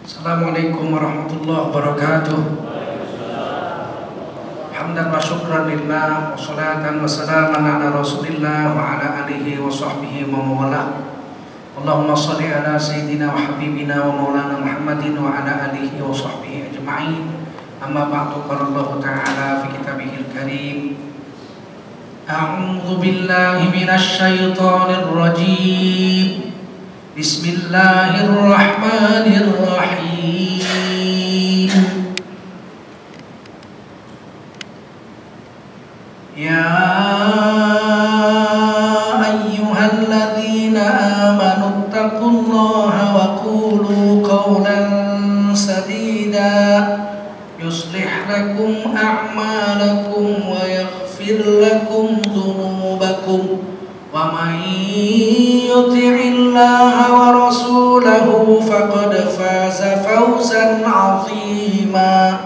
Assalamualaikum warahmatullahi wabarakatuh. Hamdan wa syukran lillah, wa salatan wa salaman ala rasulillah wa ala alihi wa sahbihi wa mawala. Allahumma salli ala sayyidina wa habibina wa maulana Muhammadin wa ala alihi wa sahbihi ajma'in. Amma ba'du, qala Allah ta'ala fi kitabihil karim, a'udzu billahi minasy syaithanir rajim. Bismillahirrahmanirrahim. Ya ayyuhalladzina amanu taqullaha wa qulu qawlan sadida yuslih lakum a'malakum wa yaghfir lakum dhunubakum wa man yuti'illaha wa rasulahu faqad faza fawzan 'azima.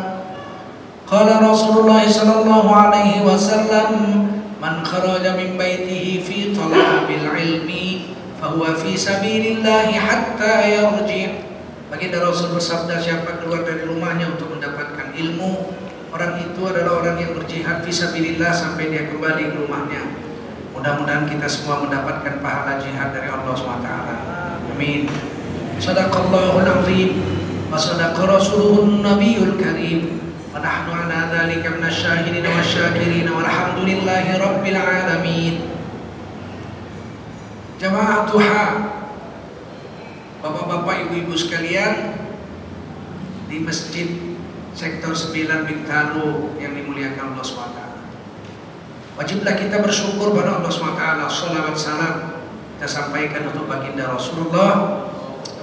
Qala Rasulullah sallallahu alaihi wasallam, man kharaja min baitihi fi talabil ilmi fahuwa fi sabilillah hatta yarji'. Baginda Rasul bersabda, siapa keluar dari rumahnya untuk mendapatkan ilmu, orang itu adalah orang yang berjihad fi sabilillah sampai dia kembali ke rumahnya. Mudah-mudahan kita semua mendapatkan pahala jihad dari Allah SWT. Amin. Sadaqallahul azim wa sadaqa rasuluhun nabiyul karim wa nahnu ala dzalika minasyahidin wasyakirin walhamdulillahi rabbil alamin. Jamaah duha, bapak-bapak, ibu-ibu sekalian di Masjid Sektor 9 Bintaro yang dimuliakan Allah SWT. Wajiblah kita bersyukur pada Allah SWT. Salawat salam kita sampaikan untuk baginda Rasulullah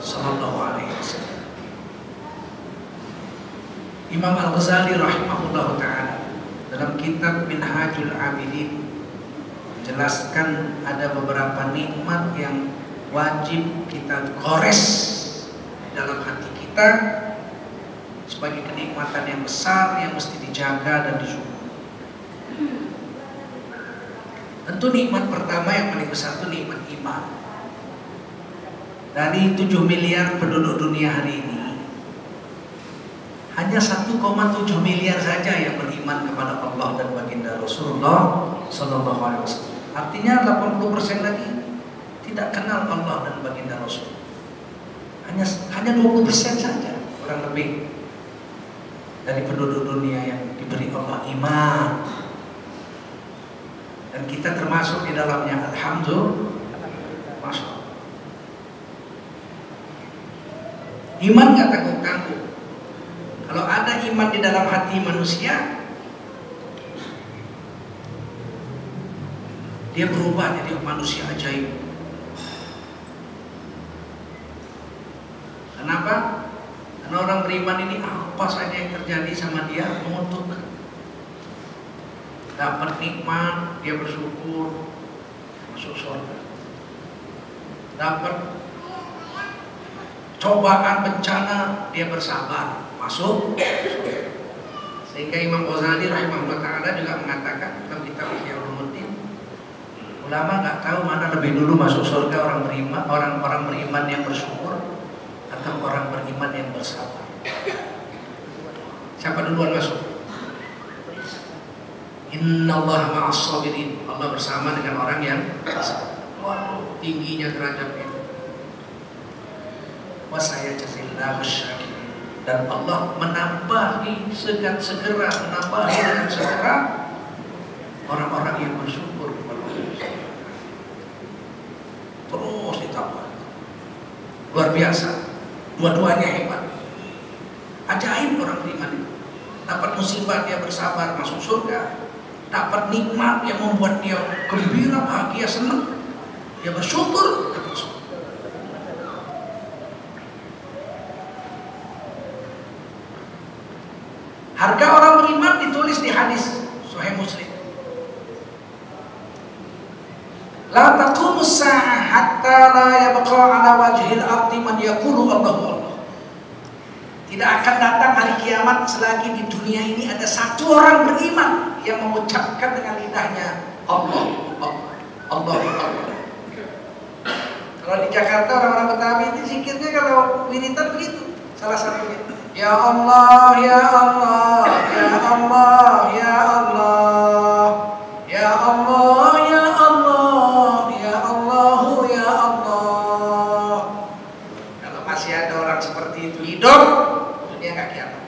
Sallallahu Alaihi Wasallam. Imam Al-Ghazali rahimahullah ta'ala dalam kitab Minhajul Abidin menjelaskan ada beberapa nikmat yang wajib kita gores di dalam hati kita sebagai kenikmatan yang besar yang mesti dijaga dan disyukuri. Tentu nikmat pertama yang paling besar itu nikmat iman. Dari 7 miliar penduduk dunia hari ini, hanya 1,7 miliar saja yang beriman kepada Allah dan baginda Rasulullah Sallallahu Alaihi Wasallam. Artinya 80% lagi tidak kenal Allah dan baginda Rasul. Hanya 20% saja kurang lebih dari penduduk dunia yang diberi Allah iman. Dan kita termasuk di dalamnya, alhamdulillah. Masya Allah. Iman gak tanggung-tanggung. Kalau ada iman di dalam hati manusia, dia berubah jadi manusia ajaib. Kenapa? Karena orang beriman ini apa saja yang terjadi sama dia menguntungkan. Dapat nikmat, dia bersyukur, masuk surga. Dapat cobaan, bencana, dia bersabar, masuk surga. Sehingga Imam Ghazali rahimahullah ta'ala juga mengatakan dalam kitab Ihya Ulumuddin, ulama nggak tahu mana lebih dulu masuk surga, orang beriman yang bersyukur atau orang beriman yang bersabar. Siapa duluan masuk? Innallaha ma'as sabirin. Allah bersama dengan orang yang bersabar. Waduh, tingginya derajat itu. Wa sayajzillahu syakirin. Dan Allah menambahi segera dengan segera orang-orang yang bersyukur kepada Allah. Terus ditambah. Luar biasa. Dua-duanya hebat. Ajaib orang beriman itu. Dapat musibah dia bersabar, masuk surga. Dapat nikmat yang membuat dia gembira, bahagia, senang, dia bersyukur, dapat surga. Harga orang beriman ditulis di hadis Sahih Muslim. La taqumus sa'ah hatta la yabqa ala wajhil ardi man yaqulu Allahu Allah. Tidak akan datang hari kiamat selagi di dunia ini ada satu orang beriman yang mengucapkan dengan lidahnya Allah, Allah, Allah, Allah. Kalau di Jakarta orang-orang Betawi itu zikirnya kalau wiridan begitu. Salah satunya, ya Allah, ya Allah, ya Allah, ya Allah, ya Allah, ya Allah, ya Allah, ya Allah. Kalau masih ada orang seperti itu hidup, dunia nggak kiamat.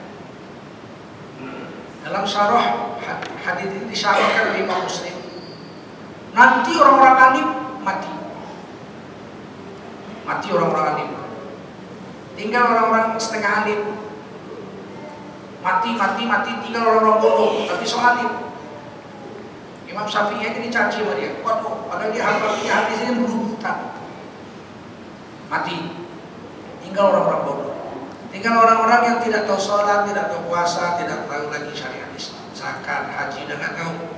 Dalam syarah hadis ini disyarahkan oleh Imam Muslim. Nanti orang-orang alim mati. Mati orang-orang alim. Tinggal orang-orang setengah alim. Mati, tinggal orang-orang bodoh, tapi so alim. Imam Syafi'i aja dicaci sama dia. Waduh, padahal dia hadis ini berhubungan. Mati. Tinggal orang-orang bodoh. Tinggal orang-orang yang tidak tahu sholat, tidak tahu puasa, tidak tahu lagi syariat Islam, zakat, haji, dan nggak tahu.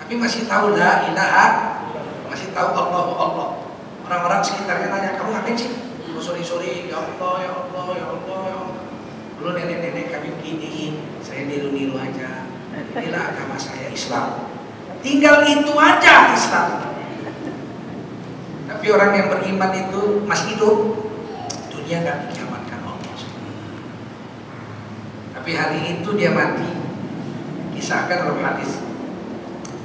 Tapi masih tahu la ilaha, masih tahu Allah. Orang-orang sekitarnya nanya, kamu ngapain sih? Sore-sore, ya Allah, ya Allah, ya Allah, ya Allah. Dulu nenek-nenek kami begini, saya niru-niru aja. Inilah agama saya, Islam. Tinggal itu aja Islam. Tapi orang yang beriman itu masih hidup, dunia nggak dikiamatkan Allah. Tapi hari itu dia mati. Kisahkan dalam hadis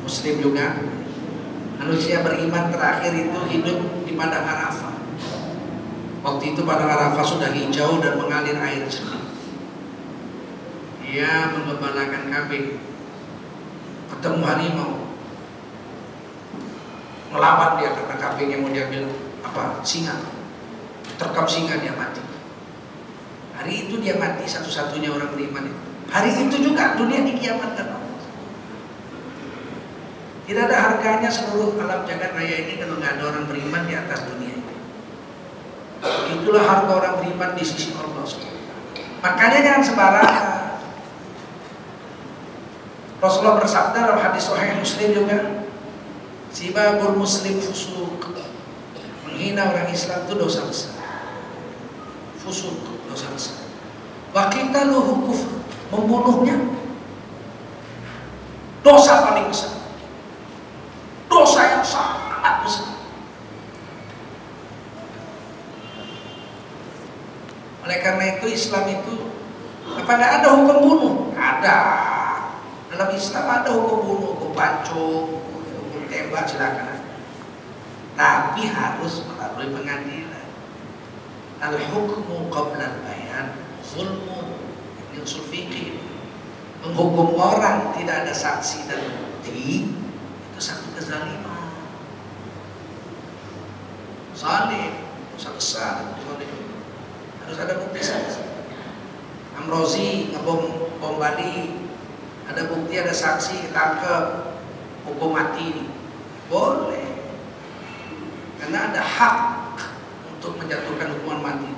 Muslim juga, manusia beriman terakhir itu hidup di padang Arafah. Waktu itu padang Arafah sudah hijau dan mengalir air jernih. Dia mengembalakan kambing, ketemu harimau, melawan dia karena kambingnya mau diambil singa, terkam singa, dia mati. Hari itu dia mati, satu-satunya orang beriman itu. Hari itu juga dunia dikiamatkan. Tidak ada harganya seluruh alam jagat raya ini kalau nggak ada orang beriman di atas dunia ini. Itulah harga orang beriman di sisi Allah. Makanya jangan sembarangan. Rasulullah bersabda dalam hadis Sahih Muslim juga, sibabul muslim fusuk, menghina orang Islam itu dosa besar. Fusuk, dosa besar. Wa qitaluhu kufr, membunuhnya dosa paling besar. Dosa yang sangat besar. Oleh karena itu Islam itu apa nggak ada hukum bunuh? Ada. Dalam Islam ada hukum bunuh, hukum pancung, hukum tembak, silakan. Tapi harus melalui pengadilan. Al-hukmu qabla al-bayan zulmun. Ini usul fikih. Menghukum orang tidak ada saksi dan bukti itu satu kezaliman. Zalim, dosa besar, zalim. Harus ada bukti saksi. Amrozi ngebom Bali, ada bukti, ada saksi, ketangkep, hukum mati, boleh, karena ada hak untuk menjatuhkan hukuman mati.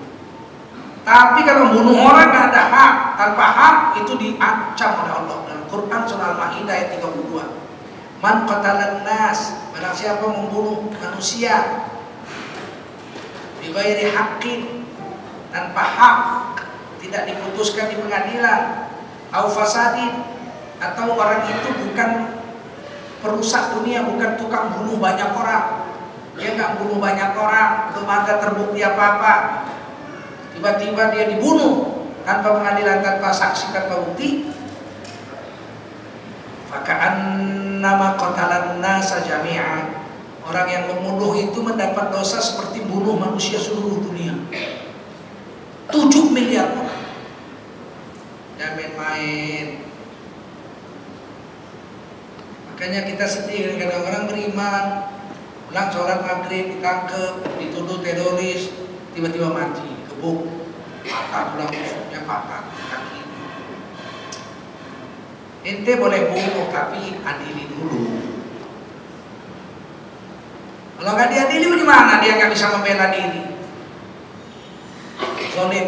Tapi kalau bunuh orang nggak ada hak, tanpa hak itu diancam oleh Allah dalam Quran surah Al-Maidah ayat 32. Man qatalan nas, barang siapa membunuh manusia bi ghairi haqqin, tanpa hak, tidak diputuskan di pengadilan, au fasadin, atau orang itu bukan perusak dunia, bukan tukang bunuh banyak orang, dia nggak bunuh banyak orang, belum ada terbukti apa-apa, tiba-tiba dia dibunuh tanpa pengadilan, tanpa saksi, tanpa bukti, faka'annama qatalan nasa jami'an, orang yang membunuh itu mendapat dosa seperti bunuh manusia seluruh dunia, 7 miliar orang. Jangan main-main. Makanya kita sedih kadang orang beriman, pulang sholat maghrib ditangkep, dituduh teroris, tiba-tiba mati, dikebuk, patah tulang rusuknya, patah kaki. Ente boleh bunuh tapi adili dulu. Kalau nggak diadili bagaimana dia nggak bisa membela diri? Zalim.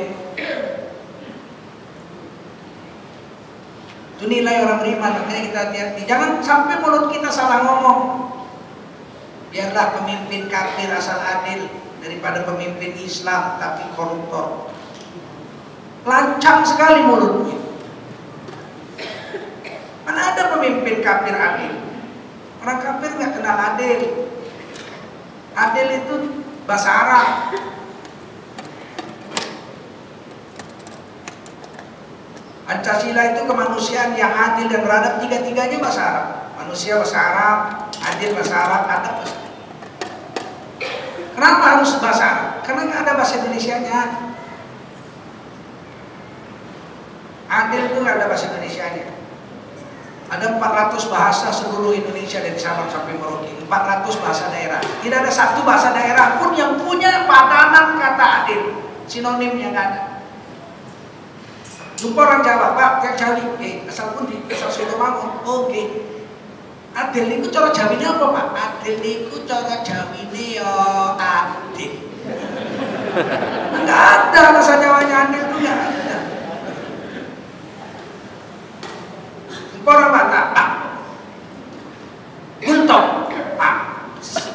Itu nilai orang beriman. Makanya kita hati-hati, jangan sampai mulut kita salah ngomong. Biarlah pemimpin kafir asal adil daripada pemimpin Islam tapi koruptor. Lancang sekali mulutnya. Mana ada pemimpin kafir adil? Orang kafir nggak kenal adil. Adil itu bahasa Arab. Pancasila itu kemanusiaan yang adil dan beradab, tiga-tiganya bahasa Arab. Manusia bahasa Arab, adil bahasa Arab, adab bahasa Arab. Kenapa harus bahasa Arab? Karena nggak ada bahasa Indonesianya. Adil itu nggak ada bahasa Indonesianya. Ada 400 bahasa seluruh Indonesia dari Sabang sampai Merauke. 400 bahasa daerah. Tidak ada satu bahasa daerah pun yang punya padanan kata adil. Sinonimnya nggak ada. Jumpa orang Jawa, Pak, yang Jawi, asal pun di asal Sidomangun, oke. Adil itu cara Jawine apa, Pak? Adil itu cara Jawine ya adil. Enggak ada bahasa Jawanya adil itu enggak ada. Jumpa orang Batak, Pak. Guntok, Pak.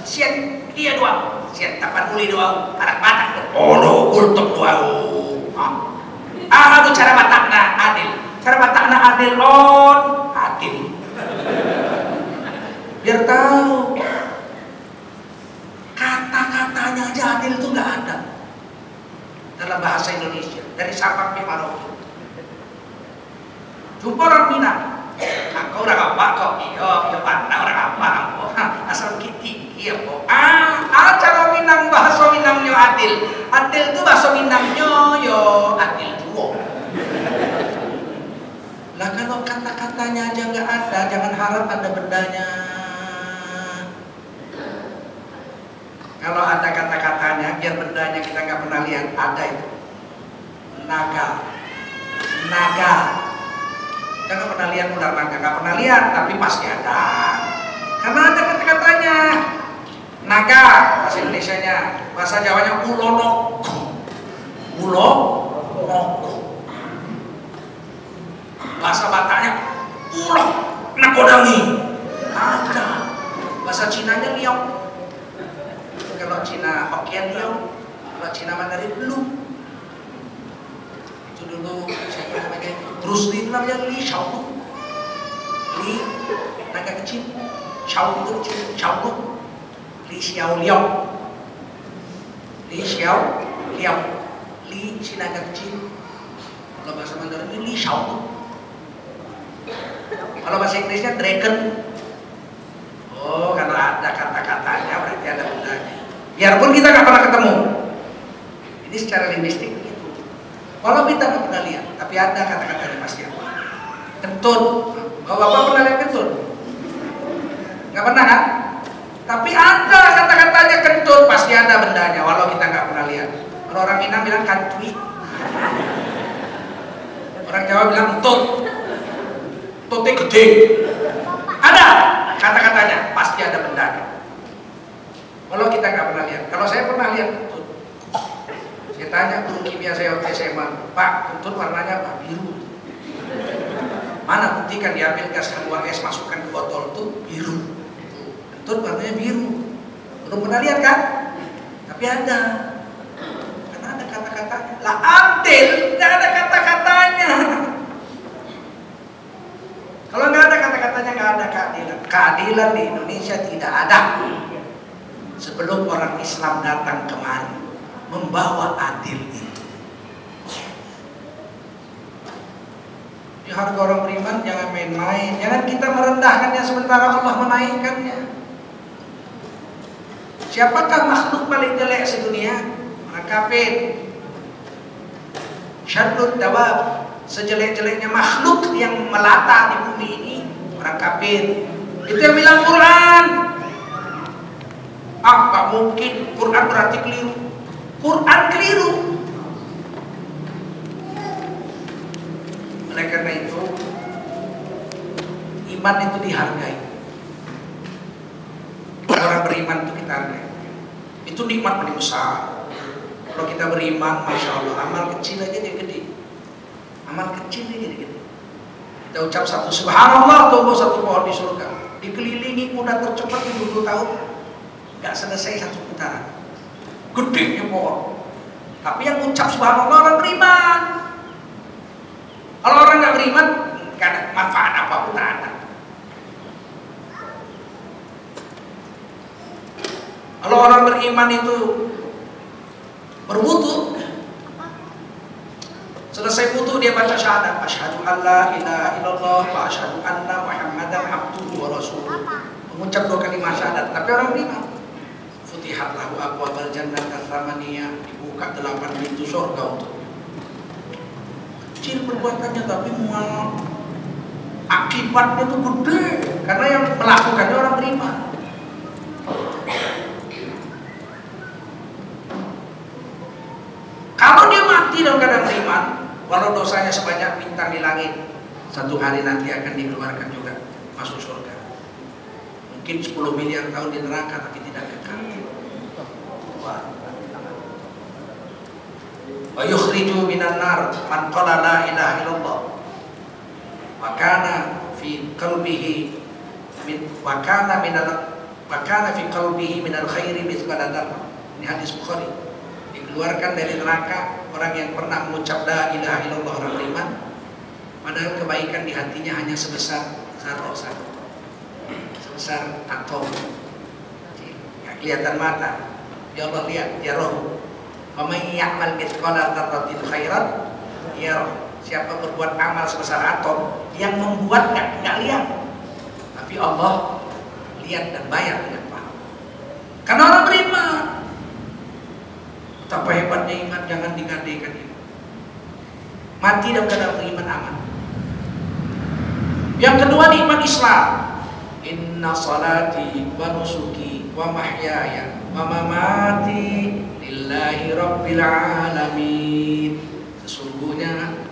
Sian dia doang, sian tapan uli doang, anak Batak. Oh, no, guntok doang. Aduh, cara Batakna adil. Cara Batakna adil on adil. Biar tahu kata-katanya aja adil itu nggak ada dalam bahasa Indonesia dari Sabang ke Merauke. Jumpa orang Minang, kau orang apa kau? Iya Batak orang apa? Asal kita iya kok. Cara Minang bahasa Minangnya adil. Adil itu bahasa Minangnya yo adil juga. Lah kalau kata-katanya aja nggak ada, jangan harap ada bendanya. Kalau ada kata-katanya, biar bendanya kita nggak pernah lihat, ada itu. Naga. Kita nggak pernah lihat ular naga, nggak pernah lihat, tapi pasti ada. Karena ada kata-katanya. Naga, bahasa Indonesianya, bahasa Jawanya ulonoko. Bahasa Bataknya uloh nakodangi. Ada. Bahasa Cinanya liong. Kalau Cina Hokkien liong, kalau Cina Mandarin belum. Itu dulu siapa namanya? Bruce Lee namanya Li Xiaolong. Li naga kecil, Xiaolong itu kecil, Xiaolong. Li Xiao Liao, Li si naga kecil. Kalau bahasa Mandarin ini Li Xiao. Kalau bahasa Inggrisnya dragon. Oh, kalau ada kata-katanya berarti ada bendanya. Biarpun kita nggak pernah ketemu. Ini secara linguistik begitu. Kalau kita nggak pernah lihat, tapi ada kata-katanya pasti ada. Kentut. Bapak pernah lihat kentut? Nggak pernah kan? Tapi ada kata-katanya kentut, pasti ada bendanya, walau kita nggak pernah lihat. Kalau orang Minang bilang kantui, orang Jawa bilang entut, entutnya gede. Ada kata-katanya, pasti ada bendanya. Walau kita nggak pernah lihat. Kalau saya pernah lihat kentut, saya tanya guru kimia saya waktu SMA, Pak, kentut warnanya apa? Biru. Mana buktikan diambil gas H2S masukkan ke botol tuh biru. Kentut warnanya biru. Belum pernah lihat kan? Tapi ada. Karena ada kata-katanya. Lah adil, nggak ada kata-katanya. Kalau nggak ada kata-katanya, nggak ada keadilan. Keadilan di Indonesia tidak ada. Sebelum orang Islam datang kemari membawa adil itu. Di harga orang beriman jangan main-main. Jangan kita merendahkannya sementara Allah menaikkannya. Siapakah makhluk paling jelek sedunia? Orang kafir. Syarrud dawab, sejelek-jeleknya makhluk yang melata di bumi ini orang kafir. Itu yang bilang Quran. Gak mungkin Quran berarti keliru. Quran keliru. Oleh karena itu iman itu dihargai. Orang beriman itu kita hargai. Itu nikmat paling besar. Kalau kita beriman, masya Allah, amal kecil aja jadi gede. Amal kecil aja jadi gede. Kita ucap satu subhanallah, tumbuh satu pohon di surga. Dikelilingi kuda tercepat 70 tahun, nggak selesai satu putaran. Gedenya pohon. Tapi yang ucap subhanallah orang beriman. Kalau orang nggak beriman, nggak ada manfaat apapun, tak ada. Kalau orang beriman itu berwudu, Selesai wudu dia baca syahadat, asyhadu alla ilaha illallah wa asyhadu anna muhammadan abduhu wa rasuluh. Mengucap 2 kalimat syahadat, tapi orang beriman. Futihat lahu abwabal jannah tsamaniyah, dibuka 8 pintu surga untuknya. Kecil perbuatannya tapi mual. Akibatnya itu gede karena yang melakukannya orang beriman. Kalau dia mati dalam keadaan beriman, walau dosanya sebanyak bintang di langit, satu hari nanti akan dikeluarkan juga masuk surga. Mungkin 10 miliar tahun di neraka tapi tidak kekal. Wa yukhriju minan nar man qala la ilaha illallah wa kana fi qalbihi wa kana fi qalbihi minal khairi mithqala dzarrah. Ini hadis Bukhari. Dikeluarkan dari neraka orang yang pernah mengucap la ilaha illallah, orang beriman, padahal kebaikan di hatinya hanya sebesar sebesar atom, ya, kelihatan mata, ya Allah lihat, ya roh. Faman ya'mal mithqala dzarratin khairan yarah. Siapa berbuat amal sebesar atom, yang membuat nggak lihat, tapi Allah lihat dan bayar dengan pahala. Karena orang beriman. Betapa hebatnya iman, jangan digadaikan itu. Mati dalam keadaan beriman aman. Yang kedua nikmat Islam. Inna salati wa nusuki wa mahyaya wa mamati lillahi rabbil alamin. Sesungguhnya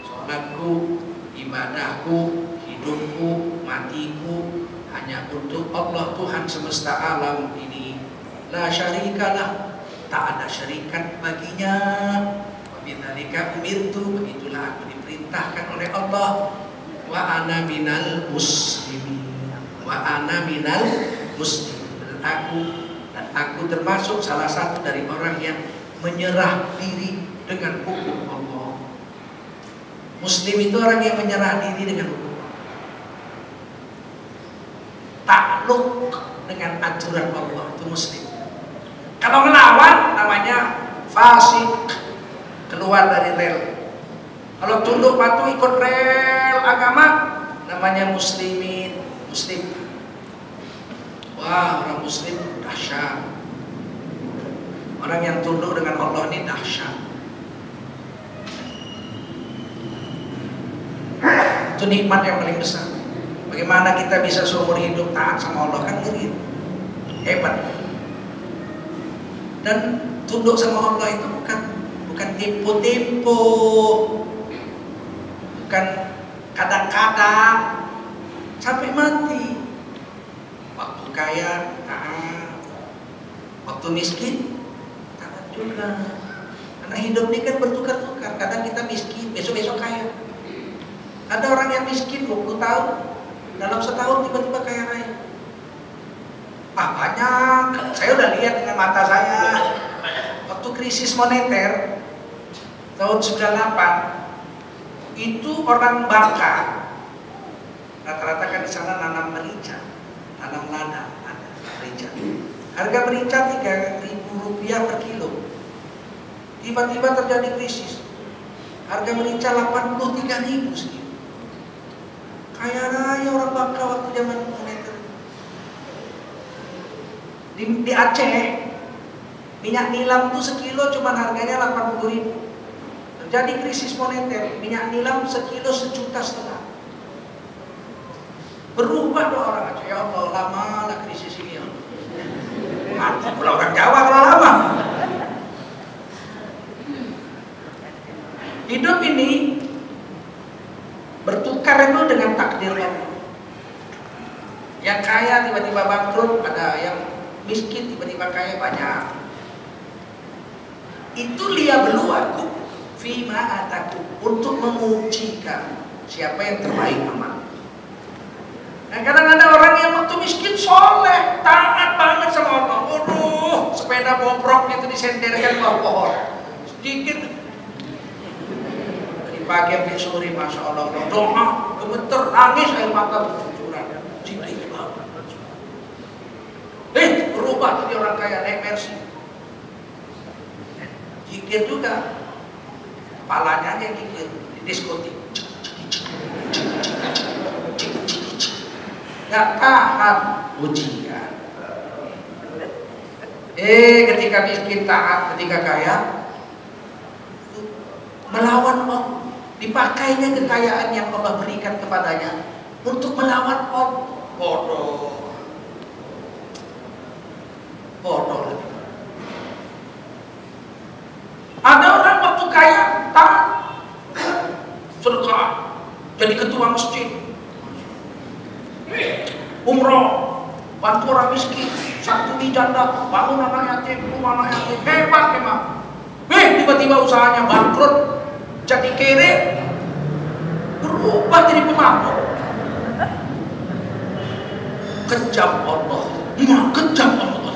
salatku, ibadahku, hidupku, matiku hanya untuk Allah Tuhan semesta alam ini. La syarikalah, tak ada syarikat baginya. Wabidzalika umirtu, begitulah aku diperintahkan oleh Allah. Wa ana minal muslimin. Wa ana minal muslimin. Dan aku termasuk salah satu dari orang yang menyerah diri dengan hukum Allah. Muslim itu orang yang menyerah diri dengan hukum Allah, takluk dengan aturan Allah, itu muslim. Kalau melawan namanya fasik, keluar dari rel. Kalau tunduk patuh ikut rel agama namanya muslimin, muslim. Wah, orang muslim dahsyat. Orang yang tunduk dengan Allah ini dahsyat. Itu nikmat yang paling besar. Bagaimana kita bisa seumur hidup taat sama Allah, kan irit. Hebat. Dan tunduk sama Allah itu bukan tempo-tempo, bukan kadang-kadang, sampai mati. Waktu kaya taat, waktu miskin taat juga. Karena hidup ini kan bertukar-tukar. Kadang kita miskin, besok-besok kaya. Ada orang yang miskin 20 tahun, dalam setahun tiba-tiba kaya raya. Banyak, saya udah lihat dengan mata saya. Waktu krisis moneter tahun 98, itu orang Bangka rata-rata kan di sana nanam merica, tanam lada, ada merica. Harga merica Rp3.000 per kilo. Tiba-tiba terjadi krisis, harga merica Rp83.000 sekilo. Kaya raya orang Bangka waktu zaman moneter. Di Aceh, minyak nilam itu sekilo cuma harganya 80.000. Terjadi krisis moneter, minyak nilam sekilo 1,5 juta. Berubah doa orang Aceh, ya Allah, lama lah krisis ini ya. Mati pula orang Jawa kalau lama. Hidup ini bertukar itu dengan takdir Allah. Yang kaya tiba-tiba bangkrut, ada yang miskin tiba-tiba kaya banyak. Itu liyabluwakum fima atakum, untuk mengujikan siapa yang terbaik amal. Nah, kadang ada orang yang waktu miskin soleh, taat banget sama Allah. Waduh, sepeda bobrok itu disenderkan bawah pohon. Sedikit dari pagi sampai sore, masya Allah, doa, gemeter, nangis, air mata bercucuran. Sedikit banget. Berubah jadi orang kaya, naik Mercy. Zikir juga. kepalanya aja gigit di diskotik. Gak tahan ujian. Ketika miskin taat, ketika kaya melawan Allah. Dipakainya kekayaan yang Allah berikan kepadanya untuk melawan Allah. Bodoh. Ada orang waktu kaya taat, sedekah, jadi ketua masjid, umroh, bantu orang miskin, santuni janda, bangun anak yatim, rumah anak yatim, hebat memang. Tiba-tiba usahanya bangkrut, jadi kere, berubah jadi pemabuk. Kejam Allah, kejam Allah.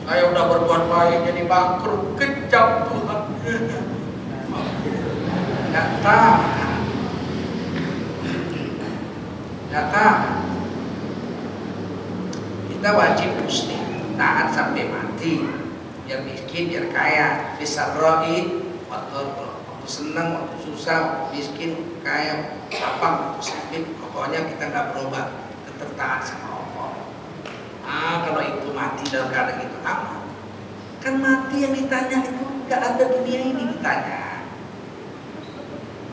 Saya udah berbuat baik jadi bangkrut, kejam Tuhan. Gak tahan. Kita wajib muslim, taat sampai mati. Biar miskin, biar kaya. Fisarroi, waktu senang, waktu susah, miskin, kaya, lapang, waktu sakit. Pokoknya kita nggak berubah, tetap taat sama Allah. Kalau itu mati dalam keadaan itu aman. Kan mati yang ditanya itu nggak ada dunia ini ditanya.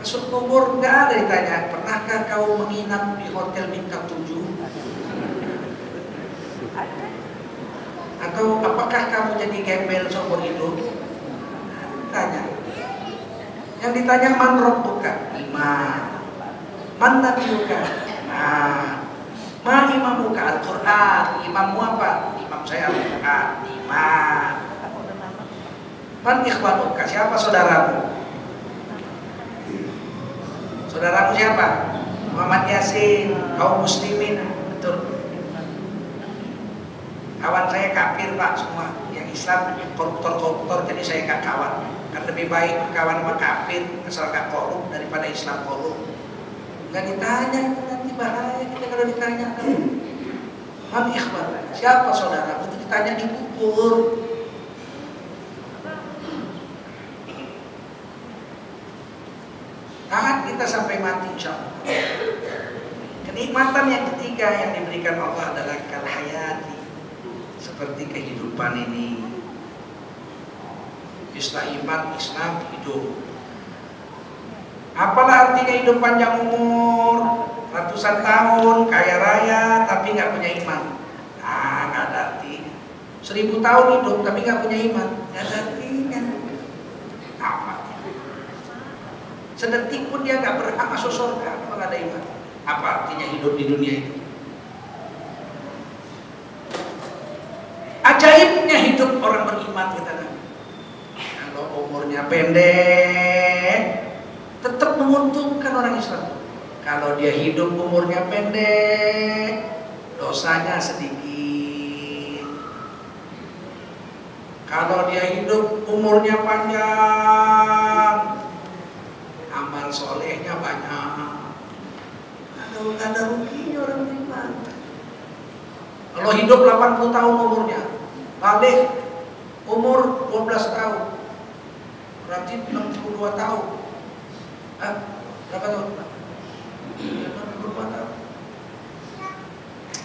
Masuk kubur nggak ada ditanya. Pernahkah kau menginap di hotel bintang 7? Atau apakah kamu jadi gembel seumur hidup? Tanya. Yang ditanya man rabbuka? Iman. Man nabiyuka? Iman. Ma imamuka? Al-Quran. Imammu apa? Imam saya Al-Quran. Iman. Man ikhwanuka? Siapa saudaramu? Saudaramu siapa? Muhammad Yasin. Kaum muslimin. Betul. Kawan saya kafir Pak semua. Yang Islam koruptor-koruptor, jadi saya gak kawan. Kan lebih baik kawan sama kafir asal gak korup daripada Islam korup. Gak ditanya itu nanti bahaya kita kalau ditanya. Man ikhwan, siapa saudara? Itu ditanya di kubur. Taat kita sampai mati insya Allah. Kenikmatan yang ketiga yang diberikan Allah adalah kal hayati, seperti kehidupan ini. Istilah iman, Islam, hidup. Apalah artinya hidup panjang umur, ratusan tahun, kaya raya, tapi nggak punya iman? Nggak ada artinya. 1000 tahun hidup, tapi nggak punya iman, nggak ada artinya. Apa? Sedetik pun dia nggak berhak masuk surga kalau nggak ada iman. Apa artinya hidup di dunia ini? Ajaibnya hidup orang beriman kita. Kalau umurnya pendek, tetap menguntungkan orang Islam. Kalau dia hidup umurnya pendek, dosanya sedikit. Kalau dia hidup umurnya panjang, amal solehnya banyak. Nggak ada ruginya orang beriman. Kalau hidup 80 tahun umurnya, balik umur 12 tahun, berarti 62 tahun. Berapa tahun? 62 tahun.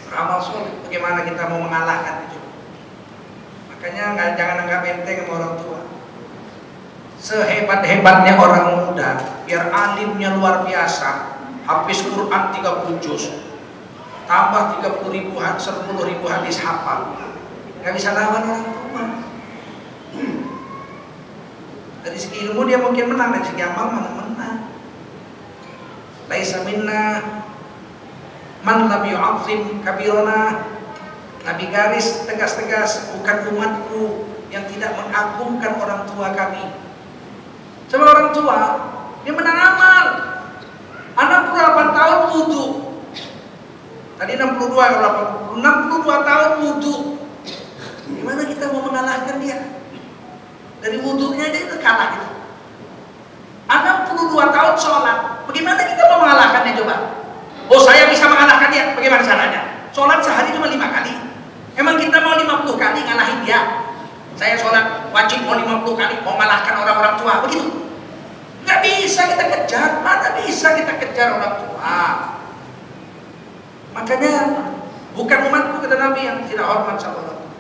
Beramal soleh, bagaimana kita mau mengalahkan itu? Makanya jangan anggap enteng sama orang tua. Sehebat-hebatnya orang muda, biar alimnya luar biasa, habis Quran 30 juz, tambah 30.000 hadis hafal, nggak bisa lawan orang tua. Dari segi ilmu dia mungkin menang, dari segi amal mana menang. Laisa minna man lam yu'azzim kabirona. Nabi garis tegas-tegas, bukan umatku yang tidak mengagungkan orang tua kami. Sama orang tua, dia menang amal. 68 tahun wudu. Tadi 62 tahun wudu. Gimana kita mau mengalahkan dia? Dari wudunya aja itu kalah gitu. 62 tahun sholat. Bagaimana kita mau mengalahkannya coba? Oh, saya bisa mengalahkan dia. Bagaimana caranya? Sholat sehari cuma 5 kali. Emang kita mau 50 kali ngalahin dia? Saya sholat wajib mau 50 kali, mau mengalahkan orang-orang tua, begitu? kejar, mana bisa kita kejar orang tua. Makanya bukan umatku kata Nabi yang tidak hormat sama orang tua.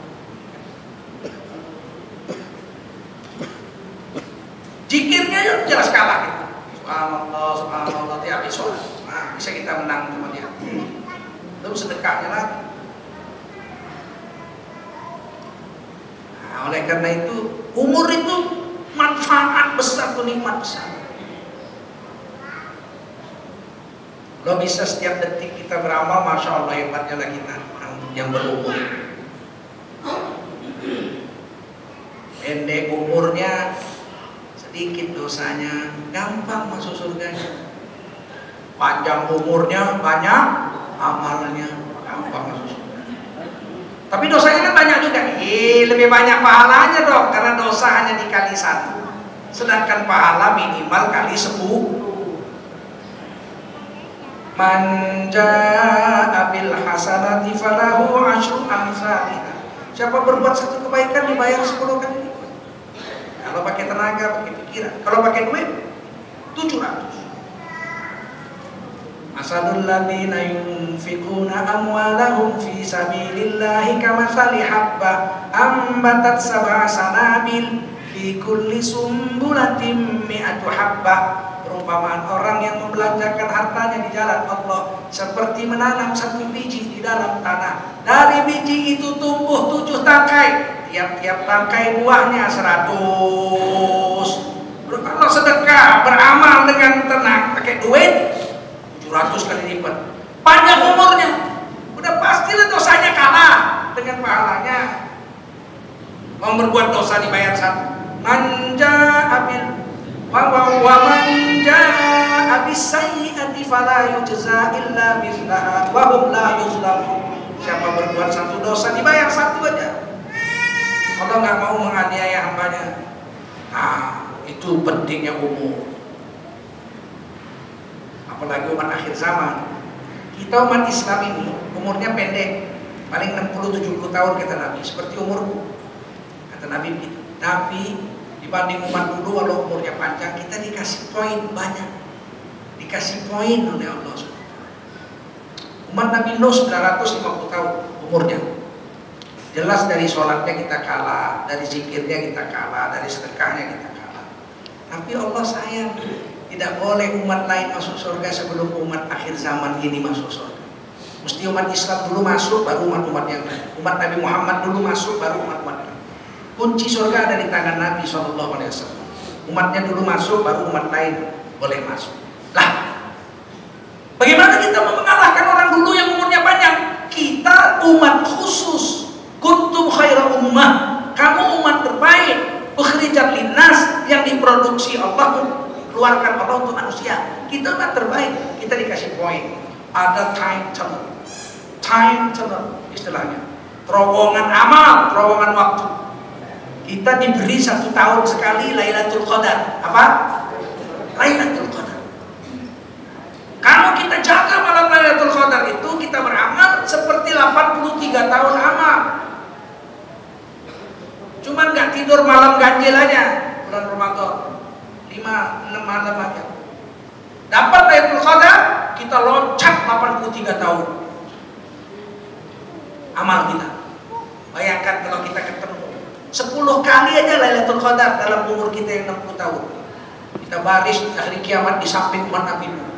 Zikirnya ya jelas kalah kita. Subhanallah, subhanallah tiap sholat. Nah, bisa kita menang sama dia. Terus sedekahnya lagi. Nah, oleh karena itu umur itu manfaat besar tuh, nikmat besar. Lo bisa setiap detik kita beramal, masya Allah hebatnya lah kita orang yang berumur ini. Pendek umurnya, sedikit dosanya, gampang masuk surganya. Panjang umurnya, banyak amalnya, gampang masuk surga. Tapi dosanya kan banyak juga. Lebih banyak pahalanya dong, karena dosa hanya dikali 1. Sedangkan pahala minimal kali 10. Man jaa bil hasanati falahu asyru amsalihha. Siapa berbuat satu kebaikan dibayar 10 kali lipat. Kalau pakai tenaga, pakai pikiran. Kalau pakai duit 700. Masalul ladzina yunfiquna amwalahum fi sabilillahi kamathali habbah ambatat sab'a sanabil fi kulli sumbulatin mi'atu habbah. Perumpamaan orang yang membelanjakan hartanya di jalan Allah seperti menanam 1 biji di dalam tanah. Dari biji itu tumbuh 7 tangkai. Tiap-tiap tangkai buahnya 100. Kalau sedekah, beramal dengan tenang, pakai duit 700 kali lipat. Panjang umurnya, udah pastilah dosanya kalah dengan pahalanya. Mau berbuat dosa dibayar 1. Manja abil wa manja abis sayyi'ati fala yujza illa mithlaha wa hum la yuzlamun. Siapa berbuat 1 dosa dibayar 1 aja. Allah nggak mau menganiaya hambanya. Nah, itu pentingnya umur. Apalagi umat akhir zaman. Kita umat Islam ini umurnya pendek, paling 60-70 tahun kata Nabi, seperti umurku. Kata Nabi begitu. Tapi dibanding umat dulu, walau umurnya panjang, kita dikasih poin banyak. Dikasih poin oleh Allah. Umat Nabi Nuh 950 tahun umurnya. Jelas dari sholatnya kita kalah, dari zikirnya kita kalah, dari sedekahnya kita kalah. Tapi Allah sayang. Tidak boleh umat lain masuk surga sebelum umat akhir zaman ini masuk surga. Mesti umat Islam dulu masuk, baru umat-umat yang lain. Umat Nabi Muhammad dulu masuk, baru umat-umat lain. Kunci surga ada di tangan Nabi SAW. Umatnya dulu masuk, baru umat lain boleh masuk. Lah, bagaimana kita mengalahkan orang dulu yang umurnya panjang? Kita umat khusus. Kuntum khaira ummah. Kamu umat terbaik. Ukhrijat linnas, yang diproduksi Allah, keluarkan Allah untuk manusia. Kita umat terbaik, kita dikasih poin. Ada time tunnel istilahnya, terowongan amal, terowongan waktu. Kita diberi 1 tahun sekali Lailatul Qadar. Apa? Lailatul Qadar. Kalau kita jaga malam Lailatul Qadar itu, kita beramal seperti 83 tahun amal. Cuman nggak tidur malam ganjil aja bulan Ramadan. 5-6 malam aja. Dapat Lailatul Qadar, kita loncat 83 tahun. Amal kita. Bayangkan kalau kita ketemu 10 kali aja Lailatul Qadar dalam umur kita yang 60 tahun. Kita baris di hari kiamat di samping umat Nabi Nuh.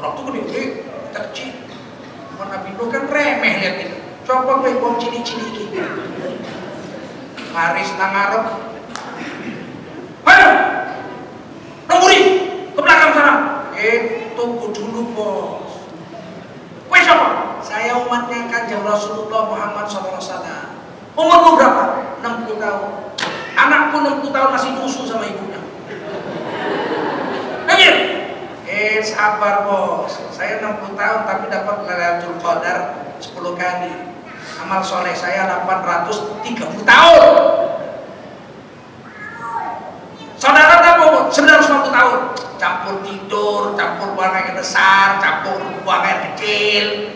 Orang tuh gede-gede, kita kecil. Umat Nabi Nuh kan remeh lihat kita. Coba gue bom cini-cini gitu. Baris nangarep. Ayo, nungguin ke belakang sana. Tunggu dulu bos. Wes apa? Saya umatnya Kanjeng Rasulullah Muhammad SAW. Umurmu berapa? 60 tahun. Anakku 60 tahun masih nyusu sama ibunya. Anjir. Sabar bos. Saya 60 tahun tapi dapat Lailatul Qadar 10 kali. Amal soleh saya 830 tahun. Saudara kamu 950 tahun. Campur tidur, campur buang air besar, campur buang air kecil.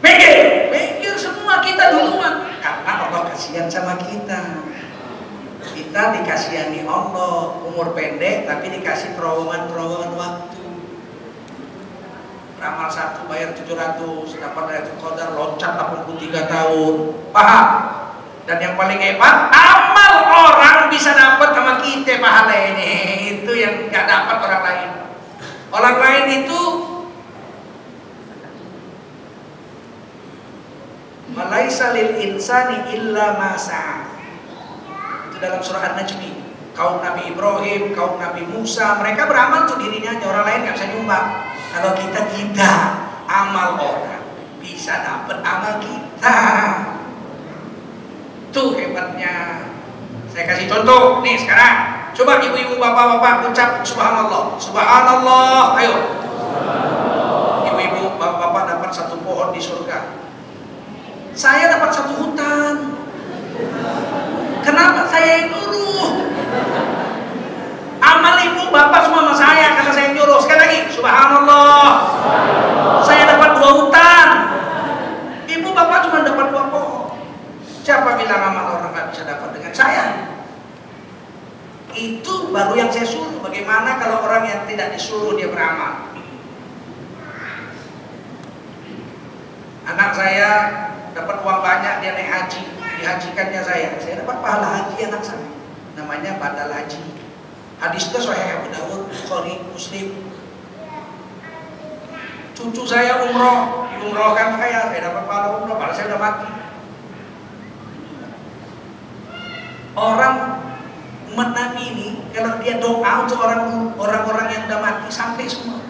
Mikir semua kita duluan. Karena Allah kasihan sama kita. Kita dikasihani Allah, umur pendek tapi dikasih terowongan-terowongan satu bayar 700, dapat Lailatul Qadar loncat 83 tahun. Paham? Dan yang paling hebat, amal orang bisa dapat sama kita pahala ini. Itu yang nggak dapat orang lain. Orang lain itu malaisa lil insani illa ma sa'a. Itu dalam surah An-Najm. Kaum Nabi Ibrahim, kaum Nabi Musa, mereka beramal untuk dirinya aja, orang lain nggak bisa nyumbang. Kalau kita tidak, amal orang bisa dapat amal kita. Tuh hebatnya. Saya kasih contoh nih sekarang. Coba ibu-ibu, bapak-bapak ucap subhanallah. Subhanallah. Ayo. Ibu-ibu, bapak-bapak dapat satu pohon di surga. Saya dapat satu hutan. Kenapa saya yang nyuruh? Amal ibu bapak semua sama saya karena saya yang nyuruh. Sekali lagi, subhanallah. Saya dapat 2 hutan. Ibu bapak cuma dapat 2 pohon. Siapa bilang amal orang nggak bisa dapat dengan saya? Itu baru yang saya suruh. Bagaimana kalau orang yang tidak disuruh dia beramal? Anak saya dapat uang banyak, dia naik haji, dihajikannya saya dapat pahala haji anak saya. Namanya badal haji. Hadis itu Sahih Abu Dawud, Bukhari, Muslim. Cucu saya umroh, diumrohkan saya dapat pahala umroh, padahal saya udah mati. Orang menang ini kalau dia doa untuk orang-orang yang udah mati sampai semua.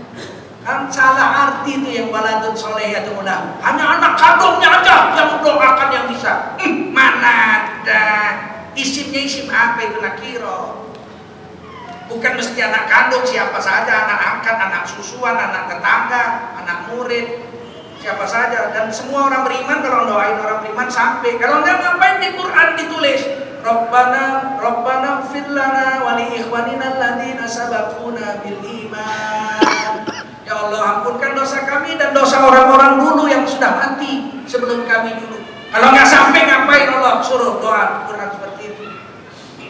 Kan salah arti itu yang baladun soleh atau mudah. Hanya anak kandungnya aja yang mendoakan yang bisa. Mana ada. Isimnya isim apa itu nakiro. Bukan mesti anak kandung, siapa saja, anak angkat, anak susuan, anak tetangga, anak murid, siapa saja. Dan semua orang beriman kalau doain orang beriman sampai. Kalau enggak ngapain di Quran ditulis Rabbana ighfir lana wa li ikhwanina alladziina sabaquna bil iman. Ya Allah, ampunkan dosa kami dan dosa orang-orang dulu yang sudah mati sebelum kami dulu. Kalau nggak sampai ngapain Allah suruh doa Quran seperti itu.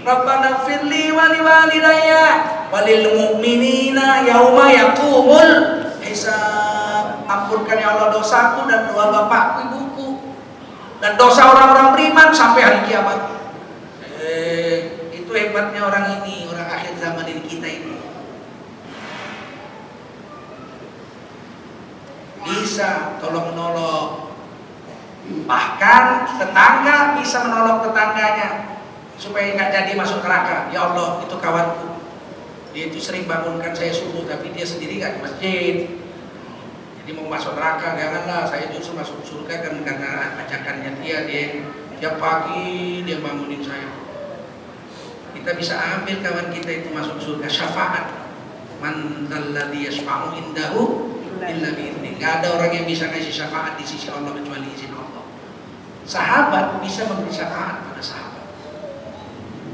Rabbana ighfir li wa li walidayya wa lil mu'minina yauma yaqumul hisab. Ampunkan ya Allah dosaku dan doa bapakku ibuku dan dosa orang-orang beriman sampai hari kiamat. Itu hebatnya orang ini, orang akhir zaman ini kita ini. Bisa tolong menolong. Bahkan tetangga bisa menolong tetangganya supaya nggak jadi masuk neraka. Ya Allah, itu kawanku. Dia itu sering bangunkan saya subuh, tapi dia sendiri nggak di masjid. Jadi mau masuk neraka, janganlah. Saya justru masuk surga kan karena ajakannya dia tiap pagi dia bangunin saya. Kita bisa ambil kawan kita itu masuk surga, syafaat. Man dzalladzi yashfa'u indahu illa bi'idznih. Enggak ada orang yang bisa ngasih syafaat di sisi Allah kecuali izin Allah. Sahabat bisa memberi syafaat pada sahabat.